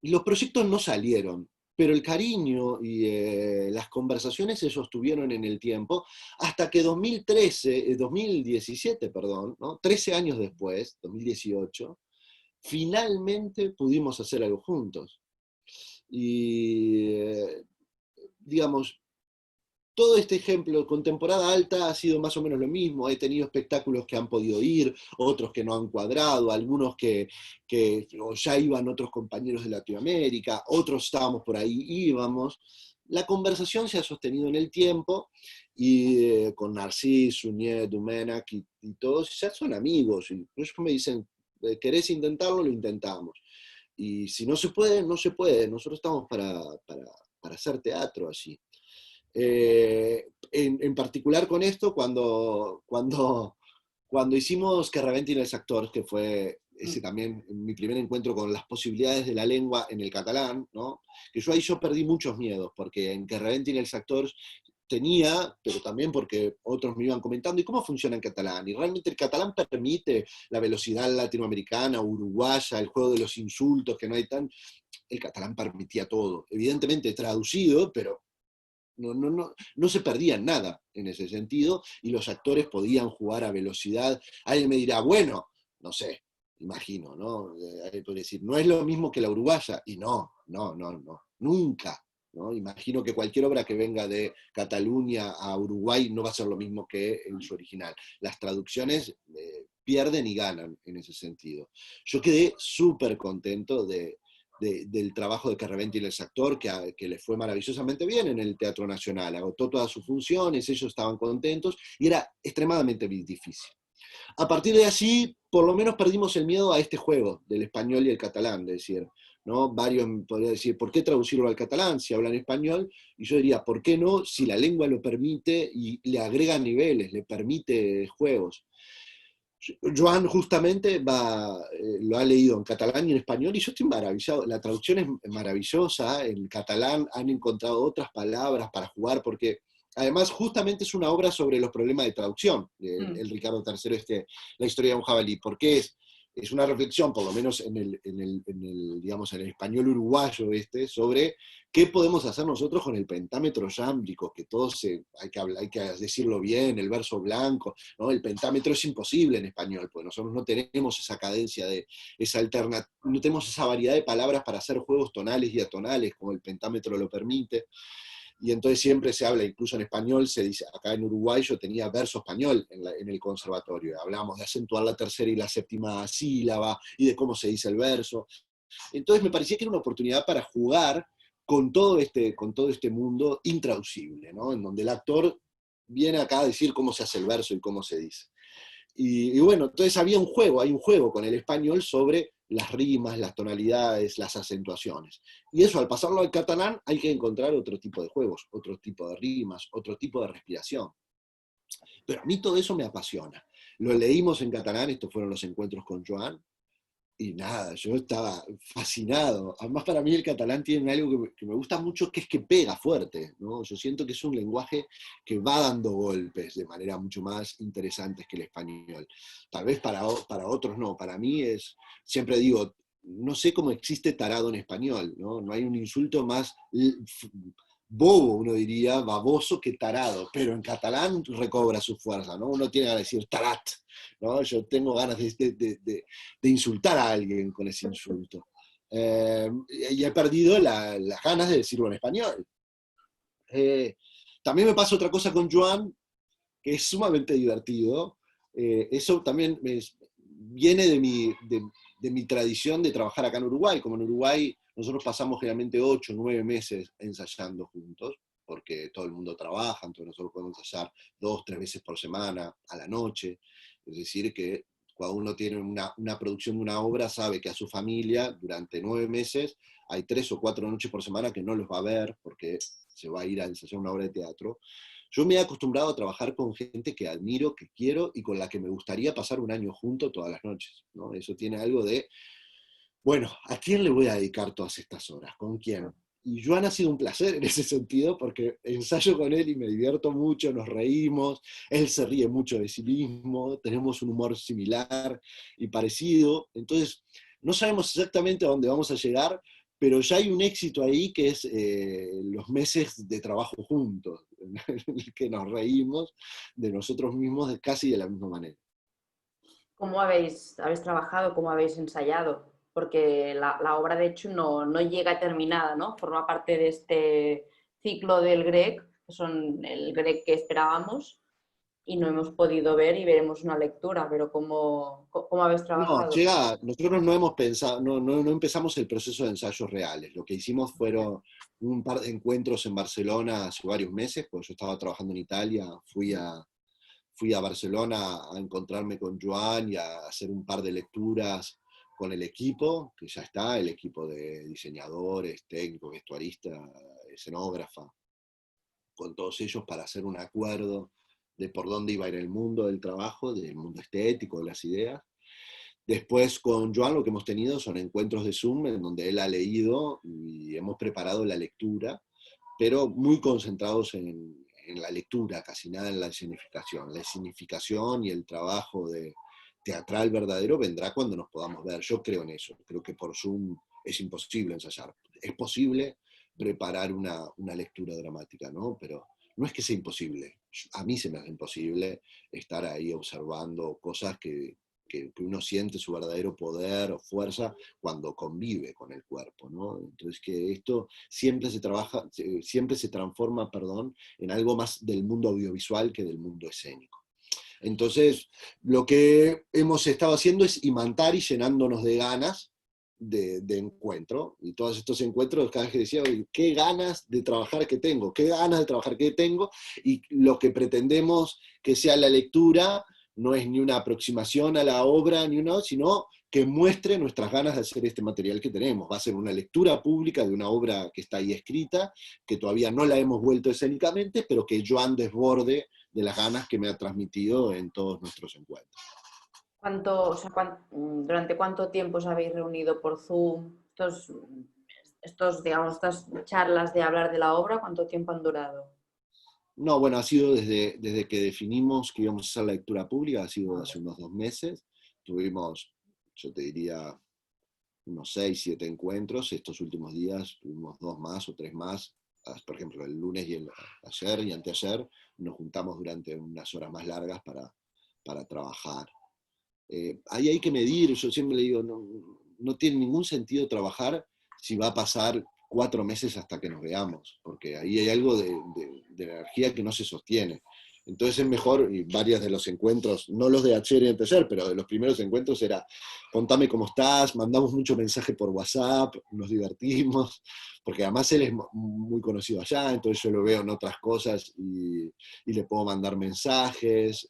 y los proyectos no salieron, pero el cariño y las conversaciones se sostuvieron en el tiempo, hasta que 2017, perdón, ¿no? 13 años después, 2018, finalmente pudimos hacer algo juntos. Y digamos, todo este ejemplo con Temporada Alta ha sido más o menos lo mismo. He tenido espectáculos que han podido ir, otros que no han cuadrado, algunos que ya iban otros compañeros de Latinoamérica, otros estábamos por ahí, íbamos. La conversación se ha sostenido en el tiempo, y con Narcís, Suñé, Domènech y todos ya son amigos. Y ellos me dicen, ¿querés intentarlo? Lo intentamos. Y si no se puede, no se puede. Nosotros estamos para hacer teatro así. En particular con esto, cuando hicimos Que reventin els actors, que fue ese también mi primer encuentro con las posibilidades de la lengua en el catalán, ¿no? Que yo ahí perdí muchos miedos, porque en Que reventin els actors tenía, pero también porque otros me iban comentando, ¿y cómo funciona en catalán? Y realmente el catalán permite la velocidad latinoamericana, uruguaya, el juego de los insultos, que no hay tan... El catalán permitía todo. Evidentemente traducido, pero no se perdía nada en ese sentido, y los actores podían jugar a velocidad. Alguien me dirá, bueno, no sé, imagino, ¿no? Puede decir, no es lo mismo que la uruguaya, y no, nunca. ¿No? Imagino que cualquier obra que venga de Cataluña a Uruguay no va a ser lo mismo que en su original. Las traducciones pierden y ganan en ese sentido. Yo quedé súper contento del trabajo de Carraventi y el actor, que le fue maravillosamente bien en el Teatro Nacional. Agotó todas sus funciones, ellos estaban contentos, y era extremadamente difícil. A partir de allí, por lo menos perdimos el miedo a este juego del español y el catalán, de decir, ¿no? Varios podrían decir, ¿por qué traducirlo al catalán si hablan español? Y yo diría, ¿por qué no? Si la lengua lo permite y le agrega niveles, le permite juegos. Joan justamente lo ha leído en catalán y en español, y yo estoy maravillado. La traducción es maravillosa. En catalán han encontrado otras palabras para jugar, porque además justamente es una obra sobre los problemas de traducción. El Ricardo III, la historia de un jabalí, porque es una reflexión, por lo menos digamos, en el español uruguayo, sobre qué podemos hacer nosotros con el pentámetro yámbrico, que hay que decirlo bien, el verso blanco, ¿no? El pentámetro es imposible en español, porque nosotros no tenemos esa cadencia, no tenemos esa variedad de palabras para hacer juegos tonales y atonales, como el pentámetro lo permite. Y entonces siempre se habla, incluso en español, se dice, acá en Uruguay yo tenía verso español en el conservatorio, hablábamos de acentuar la tercera y la séptima sílaba, y de cómo se dice el verso. Entonces me parecía que era una oportunidad para jugar con todo este mundo intraducible, ¿no? En donde el actor viene acá a decir cómo se hace el verso y cómo se dice. Y bueno, entonces hay un juego con el español sobre las rimas, las tonalidades, las acentuaciones. Y eso, al pasarlo al catalán, hay que encontrar otro tipo de juegos, otro tipo de rimas, otro tipo de respiración. Pero a mí todo eso me apasiona. Lo leímos en catalán, estos fueron los encuentros con Joan, y nada, yo estaba fascinado. Además, para mí el catalán tiene algo que me gusta mucho, que es que pega fuerte, ¿no? Yo siento que es un lenguaje que va dando golpes de manera mucho más interesantes que el español. Tal vez para otros no. Para mí siempre digo, no sé cómo existe tarado en español, ¿no? No hay un insulto más bobo, uno diría, baboso, que tarado, pero en catalán recobra su fuerza, ¿no? Uno tiene que decir tarat, ¿no? Yo tengo ganas de insultar a alguien con ese insulto. Y he perdido las ganas de decirlo en español. También me pasa otra cosa con Joan, que es sumamente divertido. Eso también viene de mi tradición de trabajar acá en Uruguay. Como en Uruguay nosotros pasamos generalmente 8 o 9 meses ensayando juntos, porque todo el mundo trabaja, entonces nosotros podemos ensayar 2 o 3 veces por semana, a la noche. Es decir, que cuando uno tiene una producción de una obra, sabe que a su familia durante 9 meses hay 3 o 4 noches por semana que no los va a ver, porque se va a ir a ensayar una obra de teatro. Yo me he acostumbrado a trabajar con gente que admiro, que quiero, y con la que me gustaría pasar un año junto todas las noches, ¿no? Eso tiene algo de, bueno, ¿a quién le voy a dedicar todas estas horas? ¿Con quién? Y Joan ha sido un placer en ese sentido, porque ensayo con él y me divierto mucho, nos reímos, él se ríe mucho de sí mismo, tenemos un humor similar y parecido, entonces no sabemos exactamente a dónde vamos a llegar, pero ya hay un éxito ahí, que es los meses de trabajo juntos, en el que nos reímos de nosotros mismos casi de la misma manera. ¿Cómo habéis trabajado? ¿Cómo habéis ensayado? Porque la obra, de hecho, no llega terminada, ¿no? Forma parte de este ciclo del GREC, que son el GREC que esperábamos, y no hemos podido ver, y veremos una lectura, pero ¿cómo habéis No, trabajado? nosotros no hemos pensado, no empezamos el proceso de ensayos reales. Lo que hicimos fueron un par de encuentros en Barcelona hace varios meses, porque yo estaba trabajando en Italia, fui a Barcelona a encontrarme con Joan y a hacer un par de lecturas con el equipo, que ya está, el equipo de diseñadores, técnicos, vestuaristas, escenógrafa, con todos ellos para hacer un acuerdo de por dónde iba a ir el mundo del trabajo, del mundo estético, de las ideas. Después con Joan lo que hemos tenido son encuentros de Zoom en donde él ha leído y hemos preparado la lectura, pero muy concentrados en en la lectura, casi nada en la escenificación. La escenificación y el trabajo teatral verdadero vendrá cuando nos podamos ver. Yo creo en eso. Creo que por Zoom es imposible ensayar. Es posible preparar una lectura dramática, ¿no? Pero no es que sea imposible. A mí se me hace imposible estar ahí observando cosas que uno siente su verdadero poder o fuerza cuando convive con el cuerpo, ¿no? Entonces que esto siempre se transforma, en algo más del mundo audiovisual que del mundo escénico. Entonces, lo que hemos estado haciendo es imantar y llenándonos de ganas de encuentro, y todos estos encuentros, cada vez que decía, oye, qué ganas de trabajar que tengo, qué ganas de trabajar que tengo, y lo que pretendemos que sea la lectura no es ni una aproximación a la obra, sino que muestre nuestras ganas de hacer este material que tenemos. Va a ser una lectura pública de una obra que está ahí escrita, que todavía no la hemos vuelto escénicamente, pero que Joan desborde de las ganas que me ha transmitido en todos nuestros encuentros. ¿Durante cuánto tiempo os habéis reunido por Zoom? Digamos, estas charlas de hablar de la obra, ¿cuánto tiempo han durado? No, bueno, ha sido desde que definimos que íbamos a hacer la lectura pública, ha sido hace unos 2 meses. Tuvimos, yo te diría, unos 6, 7 encuentros. Estos últimos días tuvimos 2 más o 3 más. Por ejemplo, el lunes y ayer y anteayer nos juntamos durante unas horas más largas para trabajar. Ahí hay que medir, yo siempre le digo, no tiene ningún sentido trabajar si va a pasar 4 meses hasta que nos veamos, porque ahí hay algo de energía que no se sostiene. Entonces es mejor, y varios de los encuentros, no los de ayer y anteayer, pero de los primeros encuentros era, contame cómo estás, mandamos mucho mensaje por WhatsApp, nos divertimos, porque además él es muy conocido allá, entonces yo lo veo en otras cosas y le puedo mandar mensajes.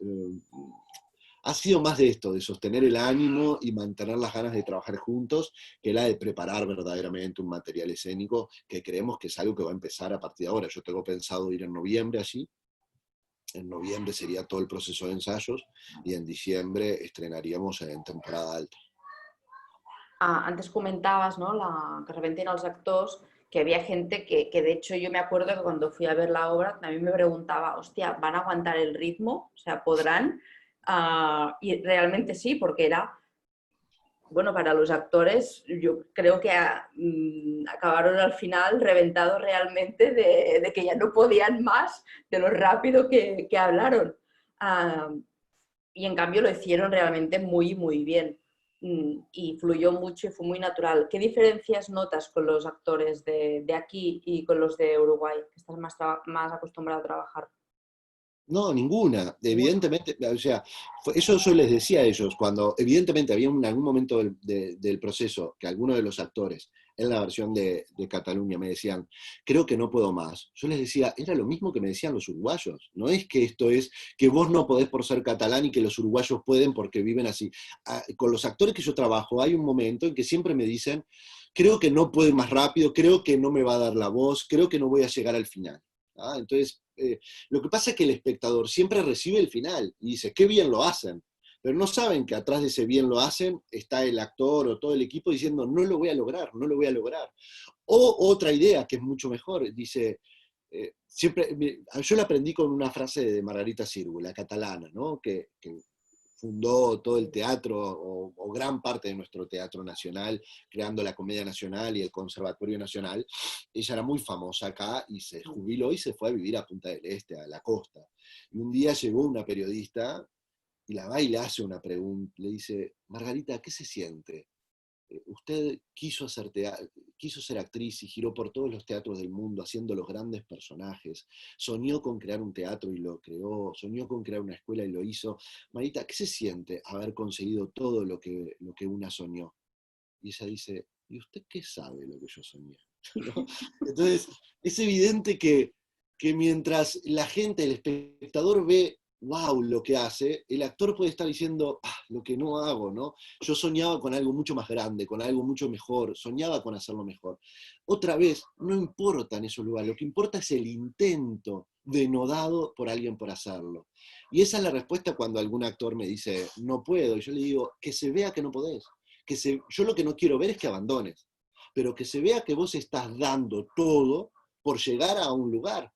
Ha sido más de esto, de sostener el ánimo y mantener las ganas de trabajar juntos, que la de preparar verdaderamente un material escénico, que creemos que es algo que va a empezar a partir de ahora. Yo tengo pensado ir en noviembre allí. En noviembre sería todo el proceso de ensayos y en diciembre estrenaríamos en temporada alta. Antes comentabas, ¿no? Que de repente en los actors que había gente que de hecho yo me acuerdo que cuando fui a ver la obra también me preguntaba, hostia, ¿van a aguantar el ritmo? O sea, ¿podrán? Y realmente sí, porque era, bueno, para los actores yo creo que acabaron al final reventados realmente de que ya no podían más de lo rápido que hablaron. Y en cambio lo hicieron realmente muy, muy bien. Y fluyó mucho y fue muy natural. ¿Qué diferencias notas con los actores de aquí y con los de Uruguay, que estás más acostumbrado a trabajar? No, ninguna. Evidentemente, o sea, eso yo les decía a ellos, cuando evidentemente había en algún momento del proceso que algunos de los actores en la versión de Cataluña me decían, creo que no puedo más. Yo les decía, era lo mismo que me decían los uruguayos. No es que esto es que vos no podés por ser catalán y que los uruguayos pueden porque viven así. Con los actores que yo trabajo hay un momento en que siempre me dicen, creo que no puedo ir más rápido, creo que no me va a dar la voz, creo que no voy a llegar al final. Entonces, lo que pasa es que el espectador siempre recibe el final y dice, qué bien lo hacen, pero no saben que atrás de ese bien lo hacen está el actor o todo el equipo diciendo, no lo voy a lograr, no lo voy a lograr. O otra idea que es mucho mejor, dice, yo la aprendí con una frase de Margarita Sirgu, la catalana, ¿no? que fundó todo el teatro, o gran parte de nuestro teatro nacional, creando la Comedia Nacional y el Conservatorio Nacional. Ella era muy famosa acá y se jubiló y se fue a vivir a Punta del Este, a la costa. Y un día llegó una periodista y la va y le hace una pregunta, le dice, Margarita, ¿qué se siente? Usted quiso ser actriz y giró por todos los teatros del mundo haciendo los grandes personajes, soñó con crear un teatro y lo creó, soñó con crear una escuela y lo hizo. Marita, ¿qué se siente haber conseguido todo lo que una soñó? Y ella dice, ¿y usted qué sabe lo que yo soñé? ¿No? Entonces, es evidente que mientras la gente, el espectador ve wow, lo que hace, el actor puede estar diciendo, lo que no hago, ¿no? Yo soñaba con algo mucho más grande, con algo mucho mejor, soñaba con hacerlo mejor. Otra vez, no importa en esos lugares, lo que importa es el intento denodado por alguien por hacerlo. Y esa es la respuesta cuando algún actor me dice, no puedo, y yo le digo, que se vea que no podés. Yo lo que no quiero ver es que abandones, pero que se vea que vos estás dando todo por llegar a un lugar.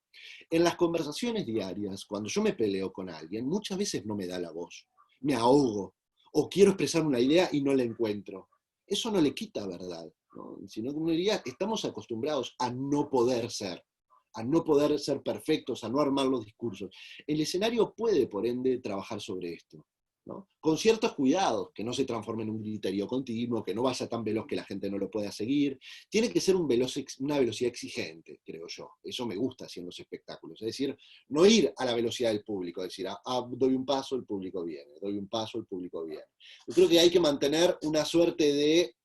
En las conversaciones diarias, cuando yo me peleo con alguien, muchas veces no me da la voz, me ahogo, o quiero expresar una idea y no la encuentro. Eso no le quita verdad, ¿no? Sino que uno diría, estamos acostumbrados a no poder ser perfectos, a no armar los discursos. El escenario puede, por ende, trabajar sobre esto, ¿no? Con ciertos cuidados, que no se transforme en un criterio continuo, que no vaya tan veloz que la gente no lo pueda seguir. Tiene que ser una velocidad exigente, creo yo. Eso me gusta así en los espectáculos. Es decir, no ir a la velocidad del público, decir, doy un paso, el público viene, doy un paso, el público viene. Yo creo que hay que mantener una suerte de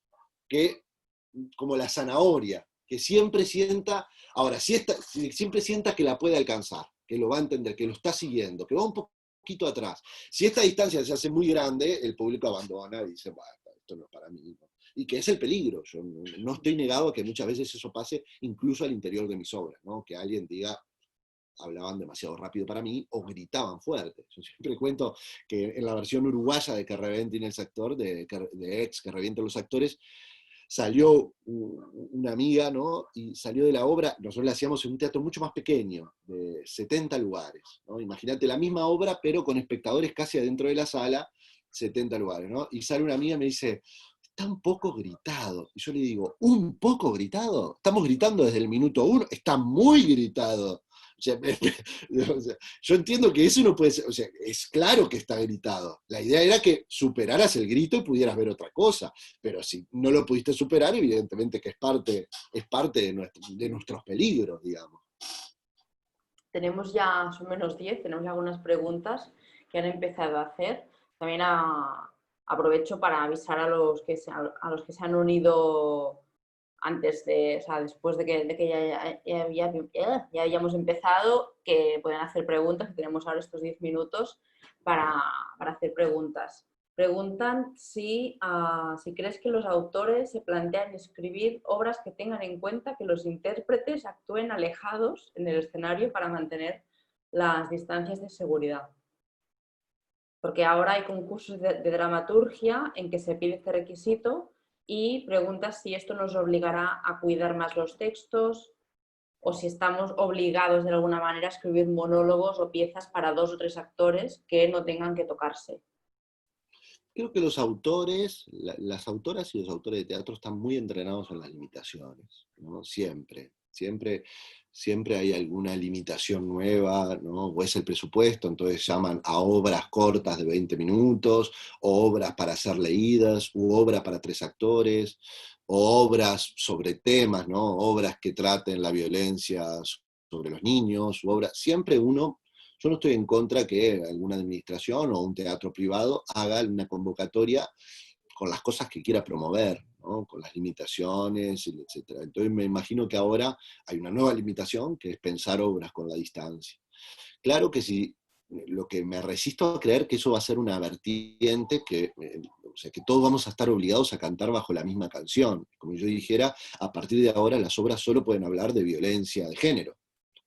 como la zanahoria, que siempre sienta, ahora, siempre sienta que la puede alcanzar, que lo va a entender, que lo está siguiendo, que va un poquito atrás. Si esta distancia se hace muy grande, el público abandona y dice, bueno, esto no es para mí, ¿no? Y que es el peligro. Yo no estoy negado a que muchas veces eso pase incluso al interior de mis obras, ¿no? Que alguien diga, hablaban demasiado rápido para mí, o gritaban fuerte. Yo siempre cuento que en la versión uruguaya de Que revienten el sector, de Ex, Que revienten los actores, salió una amiga, ¿no? Y salió de la obra, nosotros la hacíamos en un teatro mucho más pequeño, de 70 lugares, ¿no? Imagínate la misma obra, pero con espectadores casi adentro de la sala, 70 lugares, ¿no? Y sale una amiga y me dice, está un poco gritado. Y yo le digo, ¿un poco gritado? Estamos gritando desde el minuto 1, está muy gritado. O sea, yo entiendo que eso no puede ser, o sea, es claro que está gritado. La idea era que superaras el grito y pudieras ver otra cosa, pero si no lo pudiste superar, evidentemente que es parte de nuestros peligros, digamos. Tenemos ya, son -10, tenemos algunas preguntas que han empezado a hacer. También aprovecho para avisar a los que se han unido antes de, o sea, después de que ya hayamos empezado, que pueden hacer preguntas, que tenemos ahora estos 10 minutos para hacer preguntas. Preguntan si crees que los autores se plantean escribir obras que tengan en cuenta que los intérpretes actúen alejados en el escenario para mantener las distancias de seguridad. Porque ahora hay concursos de dramaturgia en que se pide este requisito, y pregunta si esto nos obligará a cuidar más los textos o si estamos obligados de alguna manera a escribir monólogos o piezas para 2 o 3 actores que no tengan que tocarse. Creo que los autores, las autoras y los autores de teatro están muy entrenados en las limitaciones, ¿no? Siempre hay alguna limitación nueva, ¿no? O es el presupuesto, entonces llaman a obras cortas de 20 minutos, o obras para ser leídas, u obras para 3 actores, o obras sobre temas, ¿no? Obras que traten la violencia sobre los niños, siempre yo no estoy en contra que alguna administración o un teatro privado haga una convocatoria con las cosas que quiera promover, ¿no? Con las limitaciones, etc. Entonces me imagino que ahora hay una nueva limitación, que es pensar obras con la distancia. Claro que sí, lo que me resisto a creer que eso va a ser una vertiente o sea, que todos vamos a estar obligados a cantar bajo la misma canción. Como yo dijera, a partir de ahora las obras solo pueden hablar de violencia de género.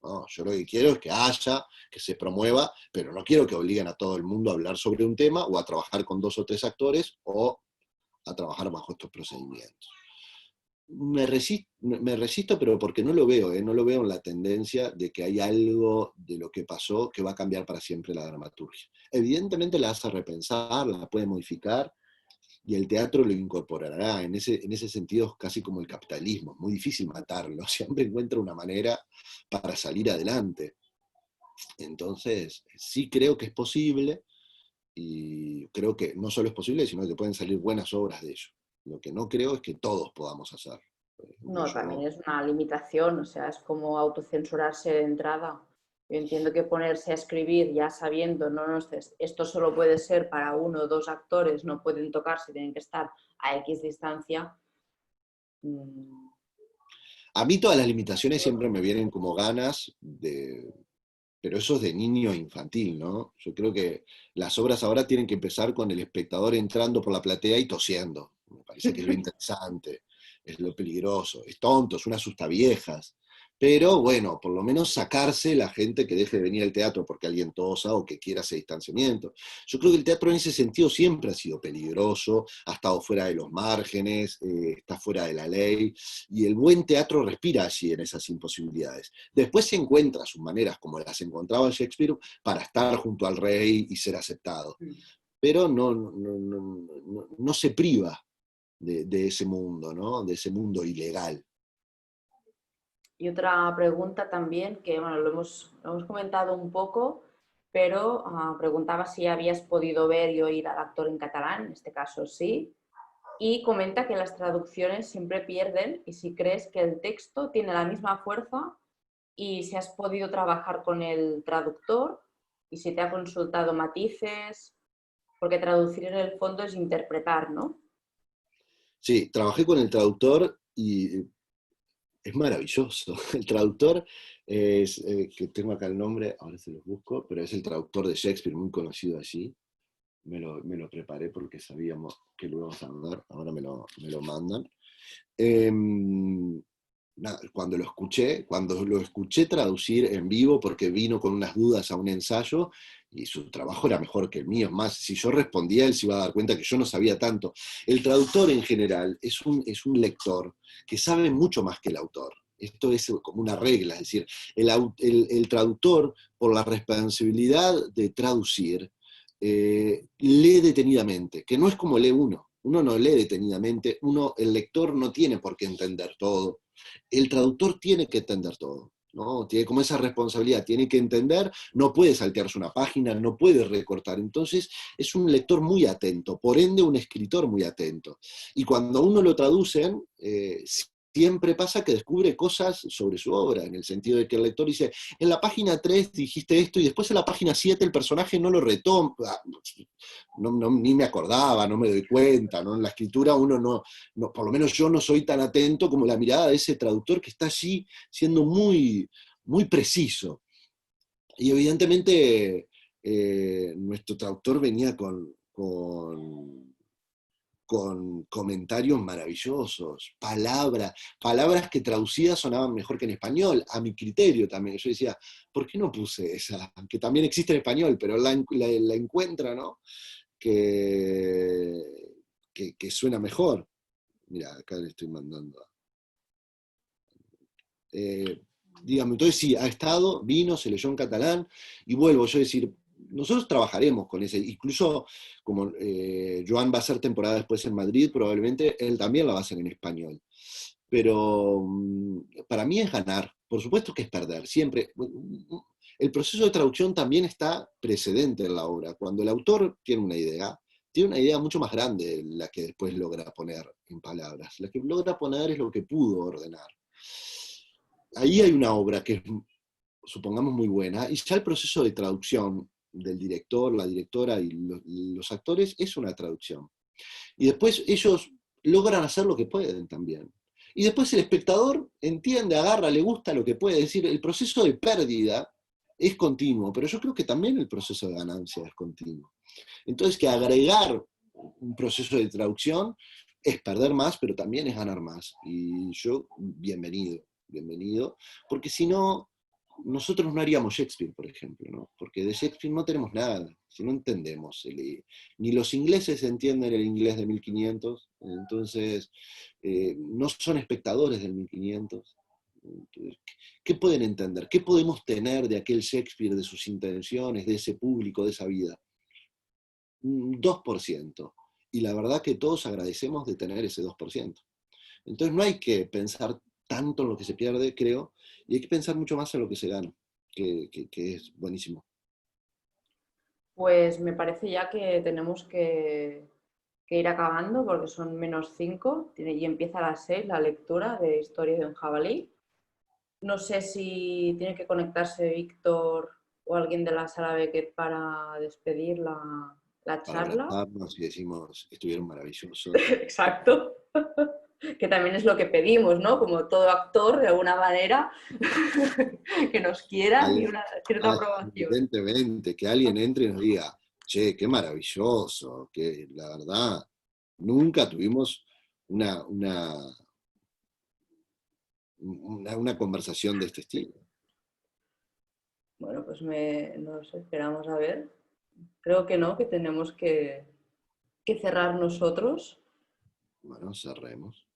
No, yo lo que quiero es que se promueva, pero no quiero que obliguen a todo el mundo a hablar sobre un tema o a trabajar con 2 o 3 actores o a trabajar bajo estos procedimientos. Me resisto, pero porque no lo veo, no lo veo en la tendencia de que hay algo de lo que pasó que va a cambiar para siempre la dramaturgia. Evidentemente la hace repensar, la puede modificar, y el teatro lo incorporará. En ese sentido es casi como el capitalismo, es muy difícil matarlo, siempre encuentra una manera para salir adelante. Entonces, sí creo que es posible, y creo que no solo es posible, sino que pueden salir buenas obras de ello. Lo que no creo es que todos podamos hacer. No, también es una limitación, o sea, es como autocensurarse de entrada. Yo entiendo que ponerse a escribir ya sabiendo, esto solo puede ser para 1 o 2 actores, no pueden tocarse, tienen que estar a X distancia. A mí todas las limitaciones siempre me vienen como ganas pero eso es de niño infantil, ¿no? Yo creo que las obras ahora tienen que empezar con el espectador entrando por la platea y tosiendo. Me parece que es lo interesante, es lo peligroso, es tonto, es una asustaviejas, Pero bueno, por lo menos sacarse la gente que deje de venir al teatro porque alguien tosa o que quiera ese distanciamiento. Yo creo que el teatro en ese sentido siempre ha sido peligroso, ha estado fuera de los márgenes, está fuera de la ley, y el buen teatro respira allí en esas imposibilidades. Después se encuentra sus maneras, como las encontraba Shakespeare, para estar junto al rey y ser aceptado. Pero no se priva de ese mundo, ¿no? De ese mundo ilegal. Y otra pregunta también, que bueno, lo hemos comentado un poco, pero preguntaba si habías podido ver y oír al actor en catalán, en este caso sí, y comenta que las traducciones siempre pierden y si crees que el texto tiene la misma fuerza y si has podido trabajar con el traductor y si te ha consultado matices, porque traducir en el fondo es interpretar, ¿no? Sí, trabajé con el traductor y es maravilloso. El traductor es, que tengo acá el nombre, ahora se los busco, pero es el traductor de Shakespeare, muy conocido allí. Me lo preparé porque sabíamos que lo íbamos a mandar, ahora me lo mandan. Cuando lo escuché traducir en vivo, porque vino con unas dudas a un ensayo, y su trabajo era mejor que el mío. Más, si yo respondía, él se iba a dar cuenta que yo no sabía tanto. El traductor en general es un lector que sabe mucho más que el autor. Esto es como una regla, es decir, el traductor, por la responsabilidad de traducir, lee detenidamente, que no es como lee uno. Uno no lee detenidamente, el lector no tiene por qué entender todo. El traductor tiene que entender todo, ¿no? Tiene como esa responsabilidad, tiene que entender, no puede saltearse una página, no puede recortar. Entonces es un lector muy atento, por ende un escritor muy atento. Y cuando a uno lo traducen, siempre pasa que descubre cosas sobre su obra, en el sentido de que el lector dice, en la página 3 dijiste esto, y después en la página 7 el personaje no lo retoma, ni me acordaba, no me doy cuenta, ¿no? En la escritura uno no, por lo menos yo no soy tan atento como la mirada de ese traductor que está allí siendo muy, muy preciso. Y evidentemente nuestro traductor venía con comentarios maravillosos, palabras que traducidas sonaban mejor que en español, a mi criterio también. Yo decía, ¿por qué no puse esa? Que también existe en español, pero la encuentra, ¿no? Que suena mejor. Mira, acá le estoy mandando. Dígame, entonces sí, ha estado, vino, se leyó en catalán, y vuelvo yo a decir, nosotros trabajaremos con ese, incluso como Joan va a hacer temporada después en Madrid, probablemente él también la va a hacer en español. Pero para mí es ganar, por supuesto que es perder, siempre. El proceso de traducción también está precedente en la obra. Cuando el autor tiene una idea mucho más grande la que después logra poner en palabras. La que logra poner es lo que pudo ordenar. Ahí hay una obra que es, supongamos, muy buena, y ya el proceso de traducción del director, la directora y los actores es una traducción. Y después ellos logran hacer lo que pueden también. Y después el espectador entiende, agarra, le gusta lo que puede. Es decir, el proceso de pérdida es continuo, pero yo creo que también el proceso de ganancia es continuo. Entonces, que agregar un proceso de traducción es perder más, pero también es ganar más. Y yo, bienvenido, porque si no, nosotros no haríamos Shakespeare, por ejemplo, ¿no? Porque de Shakespeare no tenemos nada, si no entendemos. Ni los ingleses entienden el inglés de 1500, entonces no son espectadores del 1500. Entonces, ¿qué pueden entender? ¿Qué podemos tener de aquel Shakespeare, de sus intenciones, de ese público, de esa vida? 2%. Y la verdad que todos agradecemos de tener ese 2%. Entonces no hay que pensar tanto en lo que se pierde, creo, y hay que pensar mucho más en lo que se gana, que es buenísimo. Pues me parece ya que tenemos que ir acabando porque son -5 y empieza a las 6 la lectura de Historia de un jabalí. No sé si tiene que conectarse Víctor o alguien de la sala Beckett para despedir la Para charla. abrazarnos y decimos, estuvieron maravillosos. Exacto. Que también es lo que pedimos, ¿no? Como todo actor, de alguna manera, que nos quieran y una cierta aprobación. Evidentemente, que alguien entre y nos diga, che, qué maravilloso, que la verdad, nunca tuvimos una una conversación de este estilo. Bueno, pues nos esperamos a ver. Creo que no, que tenemos que cerrar nosotros. Bueno, cerremos.